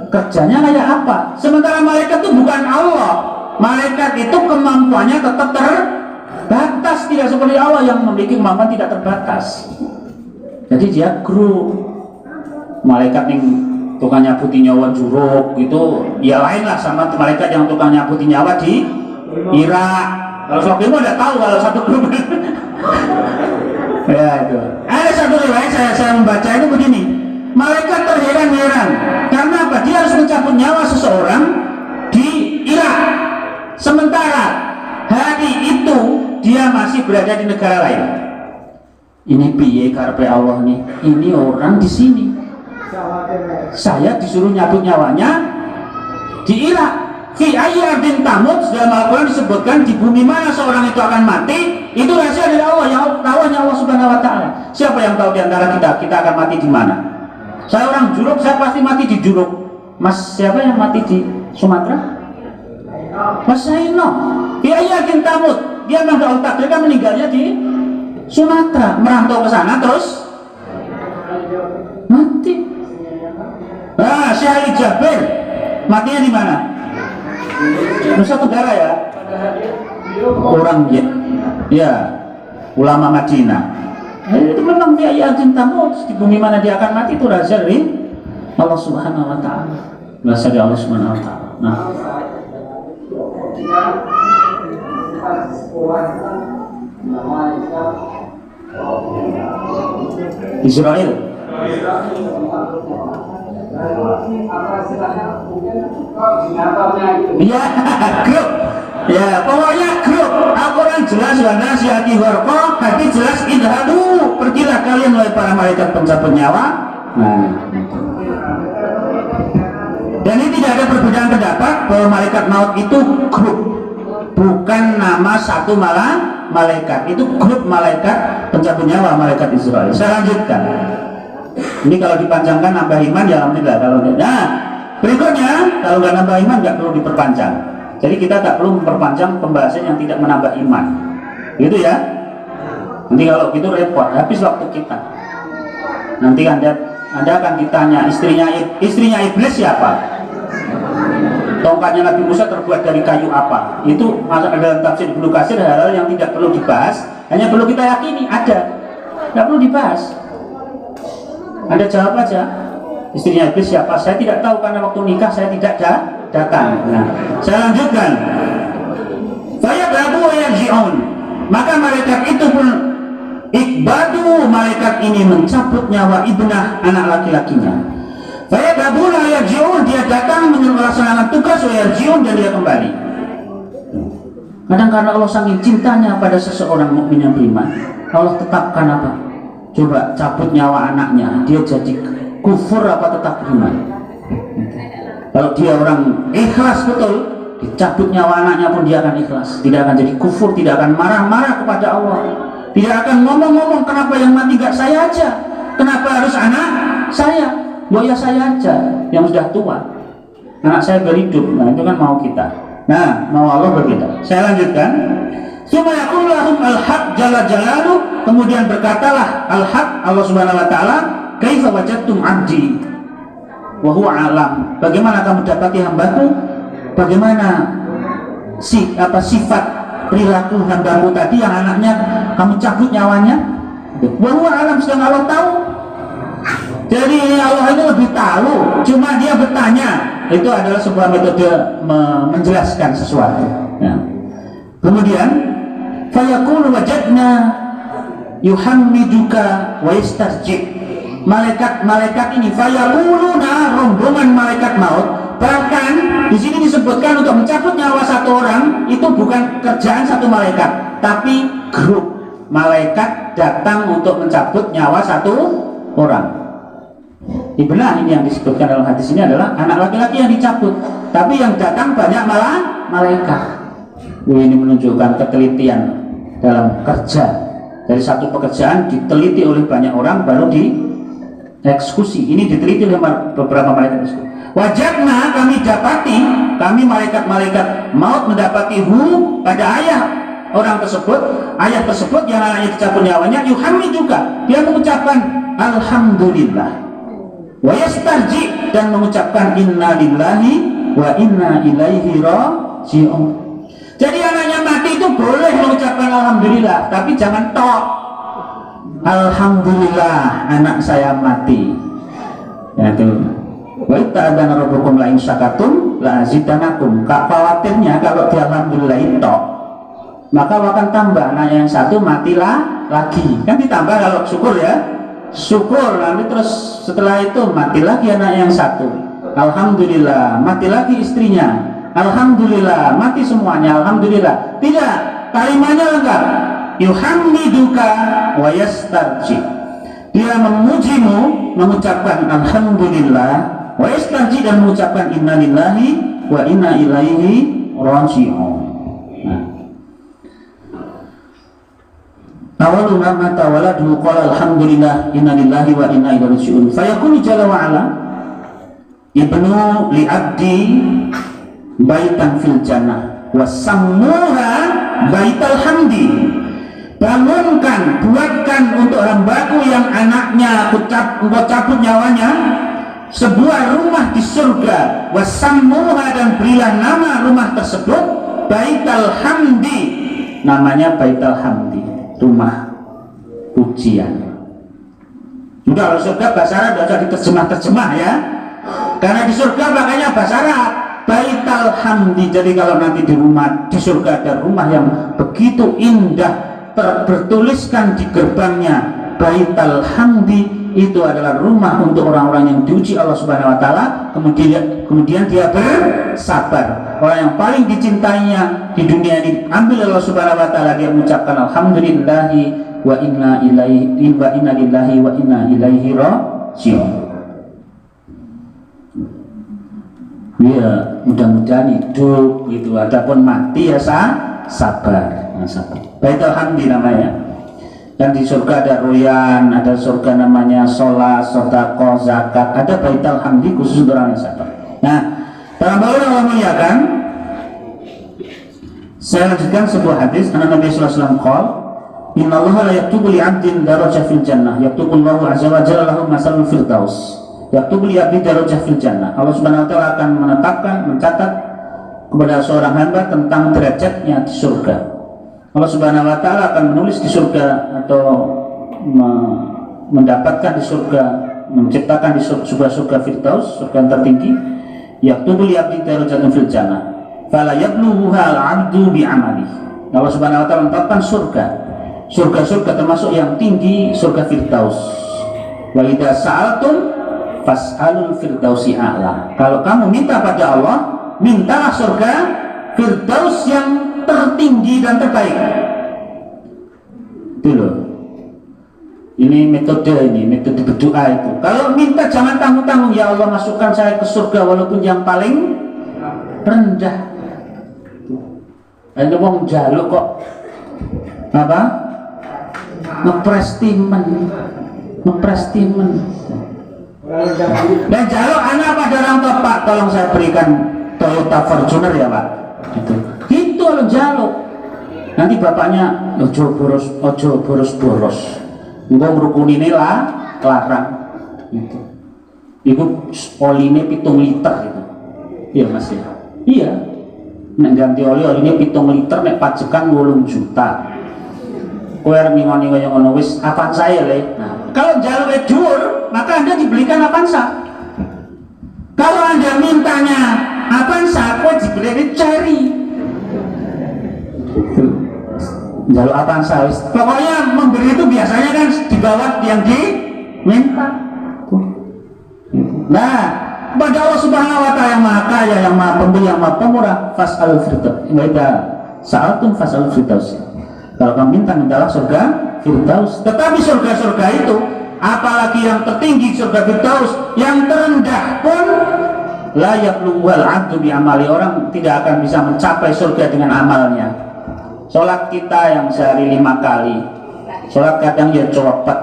Kerjanya kayak apa? Sementara malaikat itu bukan Allah. Malaikat itu kemampuannya tetap terbatas, tidak seperti Allah yang memiliki kemampuan tidak terbatas. Jadi dia grup. Malaikat yang tukang nyabuti nyawa juruk itu ya lain lah sama malaikat yang tukang nyabuti nyawa di Irak. Kalau Sokimu udah tahu kalau satu grup. Ya itu. Ada satu riwayat saya membaca itu begini. Malaikat terheran-heran karena apa? Dia harus mencabut nyawa seseorang di Irak. Sementara hari itu dia masih berada di negara lain. Ini piye karepe Allah nih? Ini orang di sini. Saya disuruh nyabut nyawanya di Irak. Fi ayyadin tamut, dalam Al-Quran disebutkan di bumi mana seorang itu akan mati, itu rahasia dari Allah, yang tahu hanya Allah Subhanahu wa ta'ala. Siapa yang tahu di antara kita akan mati di mana? Saya orang Juruk, saya pasti mati di Juruk. Mas siapa yang mati di Sumatera? Mas Saino. Fi ayyadin tamut, dia memang takdirkan meninggalnya di Sumatera, merantau ke sana terus mati. Syekh Ali Jabir matinya di mana? Nusa Tenggara ya. orang ya ulama Madinah. Itu memang dia yakin tamu di bumi mana dia akan mati, itu rahasia dari Allah Subhanahu wa taala. Rahasia dari Allah Subhanahu wa taala. Nah. Israel. Ya, grup. Ya, pokoknya grup. Al-Quran jelas wa nasihati gharqa, hati jelas idhadu. Pergilah kalian oleh para malaikat pencabut nyawa. Nah. Dan ini tidak ada perbedaan pendapat bahwa malaikat maut itu grup, bukan nama satu malaikat. Itu grup malaikat pencabut nyawa, malaikat Israel. Saya lanjutkan. Ini kalau dipanjangkan nambah iman ya alhamdulillah. Kalau nah, berikutnya kalau nggak nambah iman nggak perlu diperpanjang. Jadi kita tak perlu memperpanjang pembahasan yang tidak menambah iman, gitu ya. Nanti kalau gitu repot, habis waktu kita. Nanti anda akan ditanya istrinya iblis siapa? Tongkatnya Nabi Musa terbuat dari kayu apa? Itu masuk dalam tafsir Ibnu Katsir, hal-hal yang tidak perlu dibahas, hanya perlu kita yakini ada, nggak perlu dibahas. Anda jawab aja, istrinya iblis siapa? Saya tidak tahu karena waktu nikah saya tidak datang. Nah, saya lanjutkan. Fayadhabu wa yarji'un. Maka malaikat itu pun ikbadu, malaikat ini mencabut nyawa ibnah, anak laki-lakinya. Fayadhabu wa yarji'un, dia datang melaksanakan tugas wa yarji'un, dan dia kembali. Kadang karena Allah saking cintanya pada seseorang mukmin yang beriman, Allah tetapkan apa? Coba cabut nyawa anaknya, dia jadi kufur apa tetap beriman? Kalau dia orang ikhlas betul, dicabut nyawa anaknya pun dia akan ikhlas, tidak akan jadi kufur, tidak akan marah-marah kepada Allah, tidak akan ngomong-ngomong kenapa yang mati gak saya aja, kenapa harus anak saya, ya saya aja yang sudah tua, anak saya berhidup. Nah itu kan mau kita, nah mau Allah berbeda. Saya lanjutkan. Suma yaqulu lahum al-haq jalla jalaluhu, kemudian berkatalah al-haq, Allah Subhanahu wa taala, kaifa wajadtum 'abdi wa huwa alam, bagaimana kamu dapati hambaku, bagaimana sifat perilaku hambaku tadi yang anaknya kamu cabut nyawanya, wa huwa alam, sedang Allah tahu. Jadi Allah ini lebih tahu, cuma dia bertanya. Itu adalah sebuah metode menjelaskan sesuatu ya. Kemudian fayaqulu wajadna yuhammiduka wa yastarji. Malaikat ini fayaquluna, rombongan malaikat maut. Bahkan di sini disebutkan untuk mencabut nyawa satu orang itu bukan kerjaan satu malaikat, tapi grup malaikat datang untuk mencabut nyawa satu orang. Benar, ini yang disebutkan dalam hadis ini adalah anak laki-laki yang dicabut, tapi yang datang banyak malah malaikat. Ini menunjukkan ketelitian dalam kerja. Dari satu pekerjaan diteliti oleh banyak orang baru dieksekusi. Ini diteliti oleh beberapa malaikat. Wajadna, kami dapati, kami malaikat-malaikat maut mendapati pada ayah orang tersebut, ayah tersebut yang anaknya dicabut nyawanya, yuhamid juga, dia mengucapkan alhamdulillah, wa yastarji, dan mengucapkan inna lillahi wa inna ilaihi raji'un. Jadi anaknya mati itu boleh mengucapkan alhamdulillah, tapi jangan tok alhamdulillah anak saya mati. Ya itu. Wa ta'adzana rabbukum la in syakartum la azidanakum. Khawatirnya kalau dia alhamdulillah tok, maka akan tambah anak yang satu matilah lagi. Kan ditambah kalau syukur ya. Syukur, nanti terus setelah itu mati lagi anak yang satu, alhamdulillah, mati lagi istrinya, alhamdulillah, mati semuanya, alhamdulillah. Tidak, kalimatnya lengkap, yuhammiduka wa yastarji, dia memujimu, mengucapkan alhamdulillah, wa yastarji, dan mengucapkan inna lillahi wa inna ilaihi raji'un. Awalu mata waladu qala alhamdulillah inna lillahi wa inna ilaihi raji'un. Fayaqulu jalla wa ala ibnu li abdi baitan fil jannah wa sammuha baital hamdi. Bangunkan, buatkan untuk hambaku yang anaknya aku cabut nyawanya sebuah rumah di surga, wa sammuha, dan berilah nama rumah tersebut baital hamdi, namanya Baitul Hamdi, rumah pujian. Juga kalau surga bahasa Arab tidak usah diterjemah-terjemah ya, karena di surga makanya bahasa Arab Baitul Hamdi. Jadi kalau nanti di rumah di surga ada rumah yang begitu indah, bertuliskan di gerbangnya Baitul Hamdi, itu adalah rumah untuk orang-orang yang diuji Allah Subhanahu wa taala, kemudian dia bersabar. Orang yang paling dicintainya di dunia ini ambil Allah Subhanahu wa taala, dia mengucapkan alhamdulillahi wa inna lillahi wa inna ilaihi raji'un. Ya, mudah-mudahan hidup gitu, adapun mati ya sabar. Baitul Hamdi namanya. Dan di surga ada royan, ada surga namanya sholat, sedekah, zakat, ada Baitul Hamdi khusus untuk orang yang sabar. Nah, dalam bawah Allah muliakan, saya lanjutkan sebuah hadis. Nabi sallallahu alaihi wasallam qala, "Inna Allah la yaktubu li 'abdin darajah fil jannah, yaktubu Allahu 'azza wa jalla lahu masalul firdaus. Yaktubu li 'abdin darajah fil jannah." Allah Subhanahu wa taala akan mencatat kepada seorang hamba tentang derajatnya di surga. Allah Subhanahu wa taala akan menulis di surga atau mendapatkan di surga, menciptakan di surga Firdaus, surga yang tertinggi, yaktubu li 'abdi darajatun fil jannah fala yablughuha al-'abdu bi 'amali. Allah Subhanahu wa taala menetapkan surga termasuk yang tinggi surga Firdaus. Wa idza sa'altum fas'alul firdausi a'la. Kalau kamu minta pada Allah, mintalah surga Firdaus yang tertinggi dan terbaik. Itu loh. Ini metode berdoa itu. Kalau minta jangan tanggung-tanggung, ya Allah masukkan saya ke surga walaupun yang paling rendah. Ada wong jaluk kok apa? Ngeprestimen. Dan jaluk anak pada orang tua, Pak, tolong saya berikan Toyota Fortuner ya Pak. Gitu loh jaluk. Nanti bapaknya ojo boros. Engko ngrukunine larang. Gitu. Iku oline 7 liter itu. Iya Mas ya. Iya. Nek ganti oline 7 liter nek pajekan 8 juta. Kowe arep ngoni kaya ngono wis Avanza ya le. Nah, kalau jaluke dhuwur, maka Anda dibelikan Avanza. Kalau Anda mintanya Avanza, kowe dibelikan Cherry. Jalur Avanza wis. Pokoknya memberi itu biasanya kan di bawah yang diminta. Nah, pada Allah Subhanahu wa taala yang Maha Kaya, yang Maha Pemberi, yang Maha Pemurah, fas'alul firdaus. Wa sa'altum fas'alul firdaus. Kalau kamu mintalah surga Firdaus. Tetapi surga-surga itu, apalagi yang tertinggi surga Firdaus, yang terendah pun la yablughuhal 'abdu bi amali. Orang tidak akan bisa mencapai surga dengan amalnya. Sholat kita yang sehari 5 kali, sholat kadang ya cepet.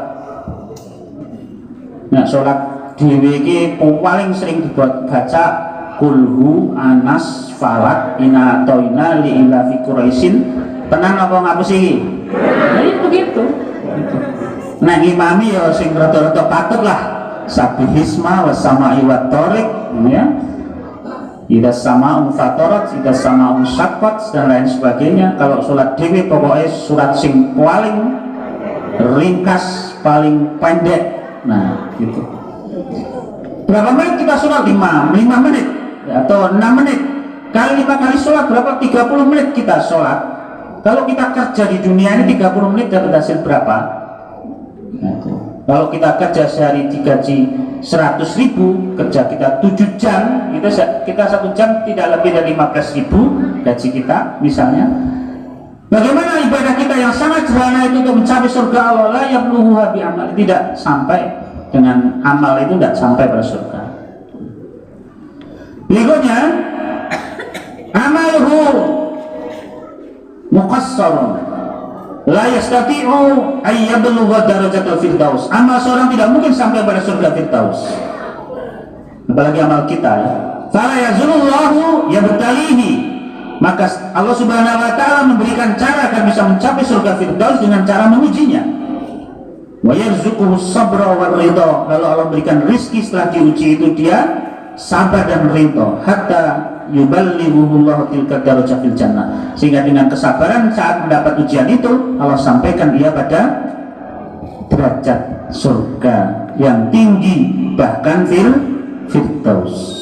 Nah, sholat DWG paling sering dibaca kulhu, anas, falak, ina toina, li ila fi quraisin. Tenan apa ngapus iki? Nah, itu begitu. Nah, imami ya sing rada-rada patut lah. Sabihisma was sama'i wat tariq, ya. Ida sama'un fatorat, ida sama'un syaqqat dan lain sebagainya. Kalau sholat dewi pokoknya surat sing paling ringkas, paling pendek. Nah, gitu. Berapa menit kita sholat? 5 menit atau 6 menit. Kali 5 kali sholat berapa? 30 menit kita sholat. Kalau kita kerja di dunia ini 30 menit dapat hasil berapa? Nah, kalau kita kerja sehari digaji 100.000, kerja kita 7 jam, kita 1 jam tidak lebih dari 15.000 gaji kita misalnya. Bagaimana ibadah kita yang sangat sederhana itu untuk mencapai surga Allah? La yablughuha bi amal, tidak sampai dengan amal itu, tidak sampai pada surga. Berikutnya, amaluhu muqassarun la yastati'u ay yablugha darajatul firdaus. Amal seorang tidak mungkin sampai pada surga Firdaus, apalagi amal kita ya. Fala yazulullahu yabtalihi, maka Allah Subhanahu wa taala memberikan cara agar bisa mencapai surga Firdaus dengan cara mengujinya. Wa yarzuquhu sabra war ridha, lalu Allah berikan rizki setelah diuji itu dia sabar dan ridha. Hatta yuballighuhullahu tilka darajah fil jannah, sehingga dengan kesabaran saat mendapat ujian itu Allah sampaikan ia pada derajat surga yang tinggi, bahkan firdaus.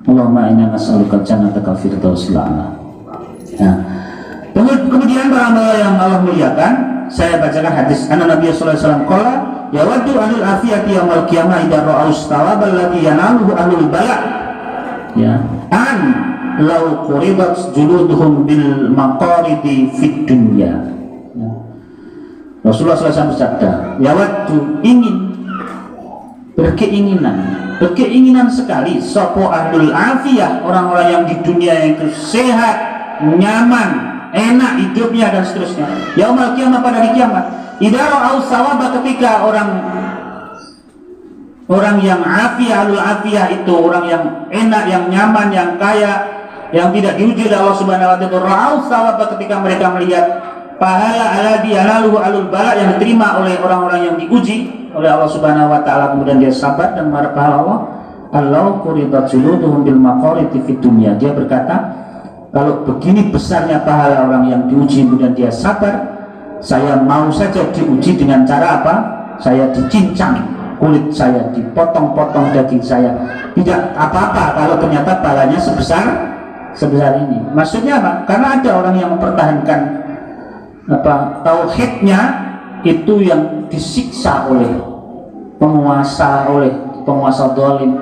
Allahumma inna nas'aluka jannataka firdausil a'la. Nah, kemudian para hamba yang Allah muliakan, saya bacakan hadis Nabi sallallahu alaihi wasallam qala yawaddu ahlul afiyati yaumil qiyamah idza ra'u thawabal ladzi yanaluhu ahlul bala ya an law quribat juluduhum bil maqaridi fid dunya. Ya. Rasulullah SAW bersabda, yawaddu, ingin, berkeinginan sekali sopo ahlul afiyah, orang-orang yang di dunia yang itu sehat, nyaman, enak hidupnya dan seterusnya. Yaumul qiyamah, pada hari kiamat, idza ra'au sawaba, ketika orang yang afiyah, ahlul afiyah itu orang yang enak, yang nyaman, yang kaya, yang tidak diuji oleh Allah Subhanahu wa taala, ra'au sawaba, ketika mereka melihat pahala alladzi yanaluhu ahlul bala, yang diterima oleh orang-orang yang diuji oleh Allah Subhanahu wa taala, kemudian dia sabar dan mengharap pahala Allah. Allahu quridat juluduhum bil maqariti fid dunya. Dia berkata, kalau begini besarnya pahala orang yang diuji kemudian dia sabar, saya mau saja diuji dengan cara apa? Saya dicincang kulit saya, dipotong-potong daging saya, tidak apa-apa kalau ternyata pahalanya sebesar ini. Maksudnya apa? Karena ada orang yang mempertahankan tauhidnya itu yang disiksa oleh penguasa zalim.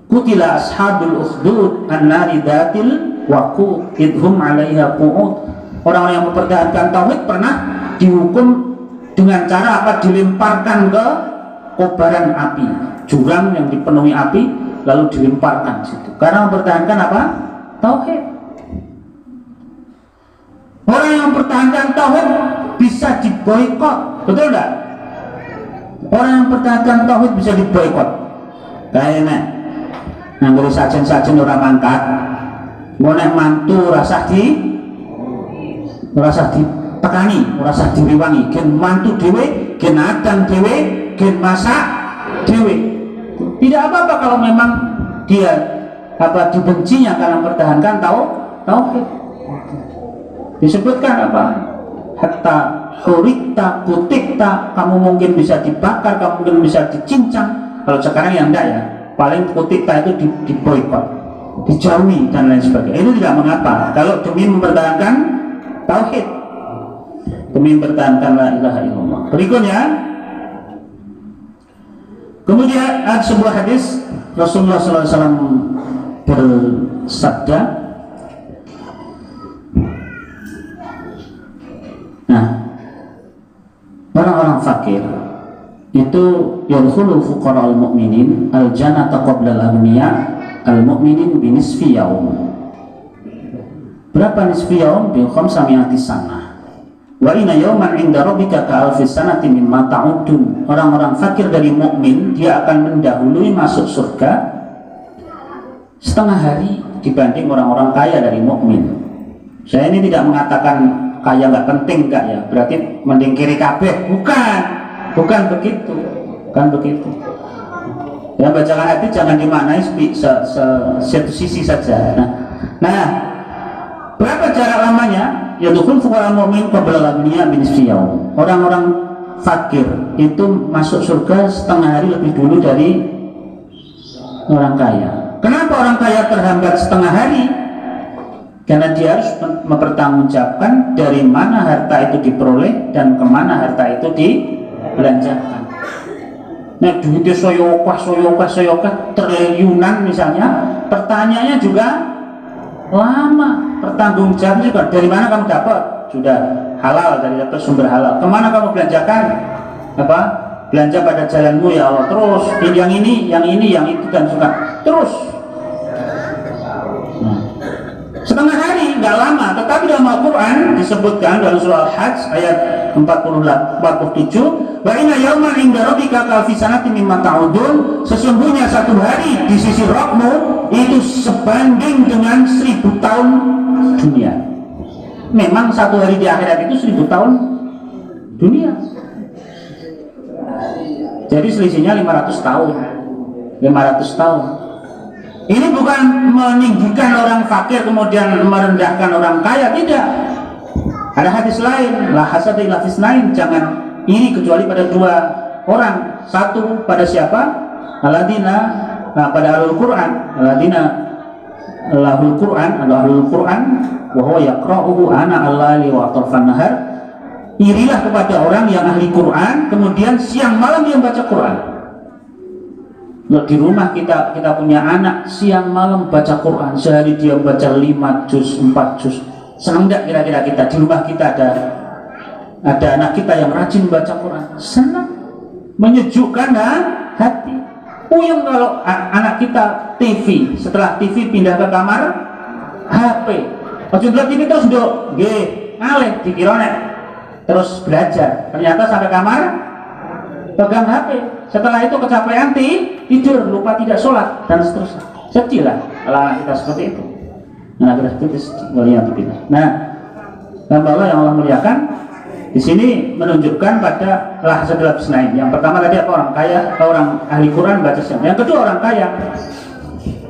Qutila ashabul ukhdud an-nari datil waqud idhum 'alaiha qu'ud. Orang-orang yang mempertahankan tauhid pernah dihukum dengan cara apa? Dilemparkan ke kobaran api, jurang yang dipenuhi api, lalu dilemparkan situ. Karena mempertahankan apa? Tauhid. Orang yang mempertahankan tauhid bisa diboikot, betul enggak? Orang yang mempertahankan tauhid bisa diboikot. Kayaknya nanggur sajen-sajen orang mangkat, mau nek mantu rasa ditekani, rasa diriwangi, gen mantu dewe, gen adang dewe, gen masak dewe. Tidak apa-apa kalau memang dia dibencinya karena mempertahankan tauhid. Disebutkan apa? Hatta hurikta kutikta, kamu mungkin bisa dibakar, kamu mungkin bisa dicincang. Kalau sekarang yang enggak ya, paling kutikta itu diboikot, dijauhi dan lain sebagainya. Itu tidak mengapa kalau demi mempertahankan tauhid, demi mempertahankan la ilaha illallah. Berikutnya, kemudian ada sebuah hadis Rasulullah SAW bersabda, orang-orang fakir itu yadkhulul fuqara'ul mu'minin al-jannata qabla al-aghniya al-mu'minin bi nisfi yaum. Berapa nisfi yaum? Bi khamsami'ati sanah. Wa inna yawman 'inda rabbika ka alfi sanatin mimma ta'udun. Orang-orang fakir dari mukmin dia akan mendahului masuk surga setengah hari dibanding orang-orang kaya dari mukmin. Saya ini tidak mengatakan kaya nggak penting, enggak ya, berarti mending kiri kabeh, bukan begitu ya. Bacaan hati jangan dimaknai satu sisi saja. Nah, berapa jarak lamanya? Yadkhul fuqara mu'min qabla al-aghniya bi nisfi yaum. Orang-orang fakir itu masuk surga setengah hari lebih dulu dari orang kaya. Kenapa orang kaya terhambat setengah hari? Karena dia harus mempertanggungjawabkan dari mana harta itu diperoleh dan kemana harta itu dibelanjakan. Nah, duitnya soyokah triliunan misalnya, pertanyaannya juga lama, pertanggungjawabnya juga dari mana kamu dapat, sudah halal, dari dapat sumber halal, kemana kamu belanjakan, belanja pada jalanmu ya Allah, terus yang ini, yang itu dan suka terus. Setengah hari, nggak lama, tetapi dalam Al-Quran disebutkan dalam surah Al-Hajj ayat 47, wa inna yawman 'inda rabbika ka alfi sanatin mimma ta'udun. Sesungguhnya satu hari di sisi Rabbmu itu sebanding dengan 1000 tahun dunia. Memang satu hari di akhirat itu 1000 tahun dunia. Jadi selisihnya 500 tahun. Ini bukan meninggikan orang fakir kemudian merendahkan orang kaya, tidak. Ada hadis lain, la hasada illa fisnain, jangan iri kecuali pada dua orang. Satu pada siapa? Alladzina, pada ahlul Quran, alladzina lahul Quran, ahlul Quran wa huwa yaqra'uhu ana al-laili wa atrafan nahar. Irilah kepada orang yang ahli Quran kemudian siang malam dia baca Quran. Di rumah kita punya anak siang malam baca Quran, sehari dia baca 5 juz, 4 juz. Senang enggak kira-kira kita di rumah kita ada anak kita yang rajin baca Quran? Senang, menyejukkan hati. Puyeng kalau anak kita TV, setelah TV pindah ke kamar HP. Ojo ndelok TV terus nduk, nggih, ngalih dikira nek terus belajar. Ternyata sampai kamar pegang HP. Setelah itu kecapean tidur, lupa tidak sholat dan seterusnya. Sedih lah kalau anak kita seperti itu. Nah, kita seperti itu. Nah, Allah yang Allah muliakan di sini menunjukkan pada lahzatul bisnain. Yang pertama tadi apa? Orang kaya, orang ahli Quran baca siang. Yang kedua orang kaya.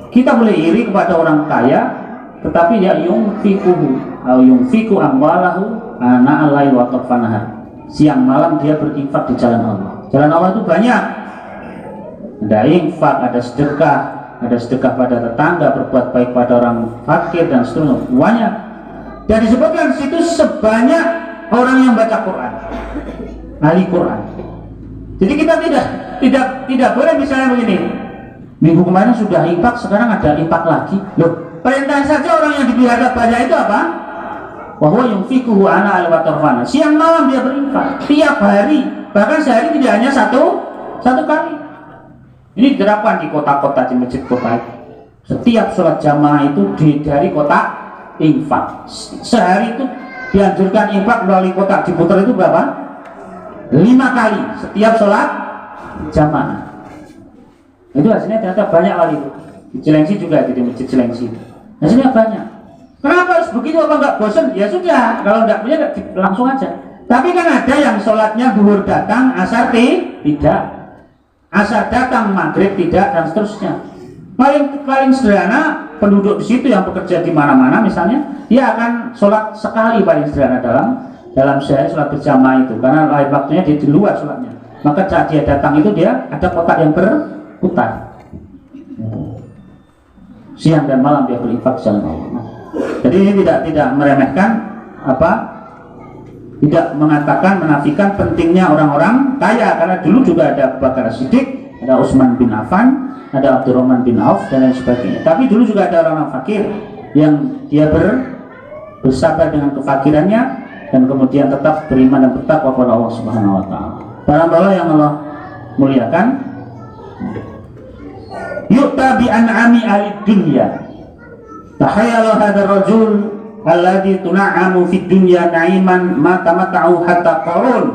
Kita boleh iri kepada orang kaya, tetapi ya yunfiku amwalahu ana al-lail wa tarfanaha. Siang malam dia berinfak di jalan Allah. Jalan Allah itu banyak. Ada infak, ada sedekah pada tetangga, berbuat baik pada orang fakir dan seterusnya. Banyak. Dan disebutkan di situ sebanyak orang yang baca Quran, ahli Quran. Jadi kita tidak boleh misalnya begini. Minggu kemarin sudah infak, sekarang ada infak lagi. Loh, perintah saja orang yang dipelihara banyak itu apa? Wa huwa yunfiquhu ana al-watarfana. Siang malam dia berinfak tiap hari. Bahkan sehari tidak hanya satu kali. Ini diterapkan di kota-kota, di masjid kota. Setiap sholat jamaah itu dari kotak infak. Sehari itu dianjurkan infak melalui kotak diputar itu berapa? 5 kali setiap sholat jamaah. Itu hasilnya ternyata banyak kali itu. Di Cilengsi juga di masjid Cilengsi. Hasilnya banyak. Kenapa harus begitu? Apa enggak bosan? Ya sudah, kalau enggak punya langsung aja. Tapi kan ada yang sholatnya zuhur datang, asar tidak, asar datang, maghrib tidak, dan seterusnya. Paling sederhana penduduk di situ yang bekerja di mana-mana misalnya, dia akan sholat sekali paling sederhana dalam sehari sholat berjamaah itu, karena lain waktunya dia di luar sholatnya. Maka saat dia datang itu dia ada kotak yang berputar. Siang dan malam dia berinfak jalan Allah. Jadi ini tidak meremehkan tidak mengatakan, menafikan pentingnya orang-orang kaya, karena dulu juga ada Abu Bakar Siddiq, ada Utsman bin Affan, ada Abdurrahman bin Auf dan lain sebagainya. Tapi dulu juga ada orang fakir yang dia bersabar dengan kefakirannya dan kemudian tetap beriman dan bertakwa kepada Allah Subhanahu wa taala. Para hamba yang Allah muliakan, yu'ta bi an'ami ahli dunya. Tahayyala hadzal rajul alladhi tun'amu fid dunya na'iman ma tamatta'u hatta qarun.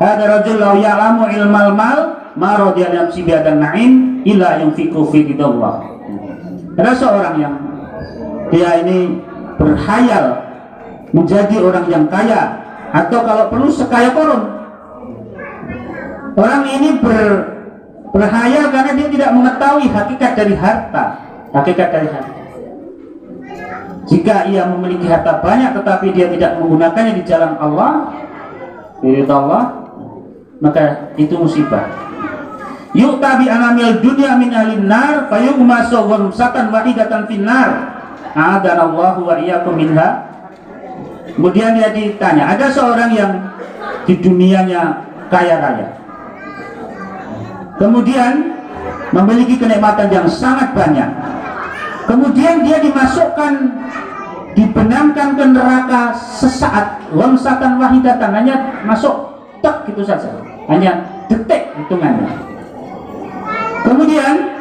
Hadza rajul law ya'lamu ilmal mal ma radiya nafsi bi hadan na'im illa yunfiqu fi ridallah. Ada seorang yang dia ini berhayal menjadi orang yang kaya, atau kalau perlu sekaya Qarun. Orang ini berhayal karena dia tidak mengetahui hakikat dari harta. Jika ia memiliki harta banyak tetapi dia tidak menggunakannya di jalan Allah, ridha Allah, maka itu musibah. Yu'ta bi anamil dunya min ahlin nar fayughmasu ghamsatan wahidatan finnar. A'adanallahu wa iyyakum minha. Kemudian dia ditanya, ada seorang yang di dunianya kaya raya, kemudian memiliki kenikmatan yang sangat banyak, kemudian dia dibenamkan ke neraka sesaat, lamsatan wahidatan, hanya masuk tek gitu saja, hanya detik hitungannya. Kemudian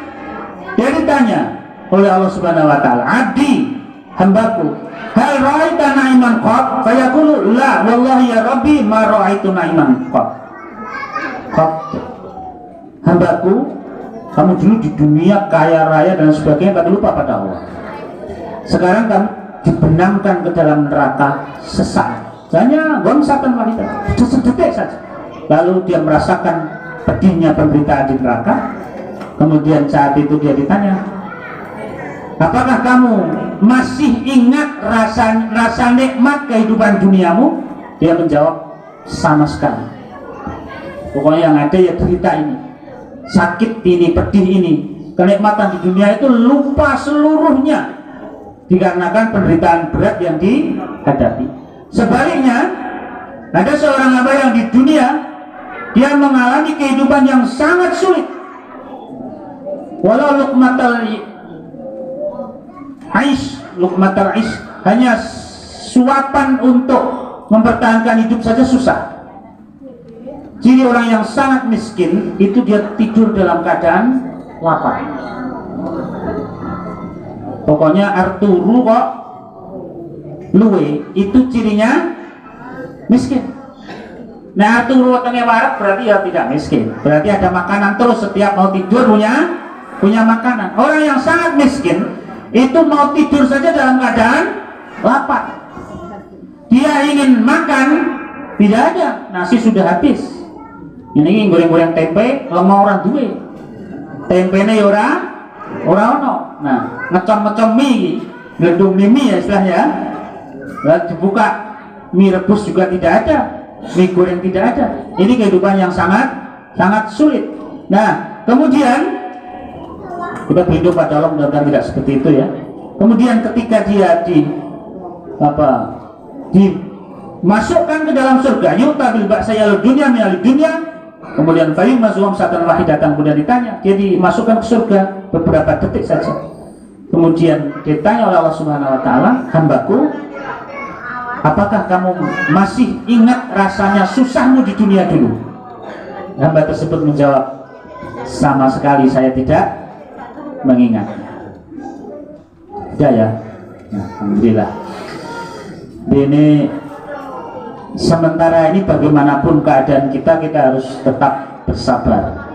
dia ditanya oleh Allah Subhanahu wa taala, "Abdi, hambaku, hal ra'aita na'iman qad?" Fayaqulu, "La, wallahi ya Rabbi, ma ra'aitu na'iman qad." Hambaku, kamu dulu di dunia kaya raya dan sebagainya, tak lupa pada Allah. Sekarang kamu dibenamkan ke dalam neraka sesaat, hanya ghamsatan wahidah, sedetik saja. Lalu dia merasakan pedihnya penderitaan di neraka. Kemudian saat itu dia ditanya, Apakah kamu masih ingat rasa nikmat kehidupan duniamu? Dia menjawab, sama sekali. Pokoknya yang ada ya derita ini, sakit ini, pedih ini. Kenikmatan di dunia itu lupa seluruhnya dikarenakan penderitaan berat yang dihadapi. Sebaliknya, ada seorang hamba yang di dunia dia mengalami kehidupan yang sangat sulit. Walau luqmatal aish, hanya suapan untuk mempertahankan hidup saja susah. Ciri orang yang sangat miskin itu dia tidur dalam keadaan lapar. Pokoknya Arturu kok luwe itu cirinya miskin. Nah Arturu tengah warak berarti ya tidak miskin, berarti ada makanan terus, setiap mau tidur punya makanan. Orang yang sangat miskin itu mau tidur saja dalam keadaan lapar. Dia ingin makan, tidak ada, nasi sudah habis. Ini goreng-goreng tempe, lemah orang duwe. Tempenya ya ora ono. Nah, ngecom-ngecom mie, gedung mie ya istilahnya. Lalu dibuka mie rebus juga tidak ada, mie goreng tidak ada. Ini kehidupan yang sangat sulit. Nah, kemudian kita berhidup pada Allah, mudah-mudahan tidak seperti itu ya. Kemudian ketika dia dimasukkan ke dalam surga, yu'tabil ba'sayal dunya minal dunya, kemudian fayum masukam satan wahidatan, kemudian ditanya, dia dimasukkan ke surga beberapa detik saja. Kemudian ditanya oleh Allah Subhanahu wa taala, hambaku, apakah kamu masih ingat rasanya susahmu di dunia dulu? Hamba tersebut menjawab, sama sekali saya tidak mengingatnya. Sudah ya, nah, alhamdulillah. Ini sementara ini bagaimanapun keadaan kita harus tetap bersabar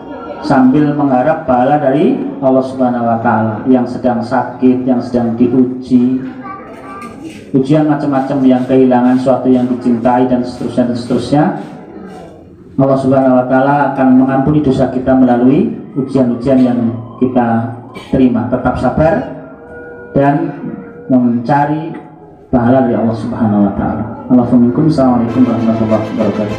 sambil mengharap pahala dari Allah Subhanahu wa taala. Yang sedang sakit, yang sedang diuji, ujian macam-macam, yang kehilangan suatu yang dicintai dan seterusnya, Allah Subhanahu wa taala akan mengampuni dosa kita melalui ujian-ujian yang kita terima. Tetap sabar dan mencari pahala dari Allah Subhanahu wa taala. Assalamualaikum warahmatullahi wabarakatuh.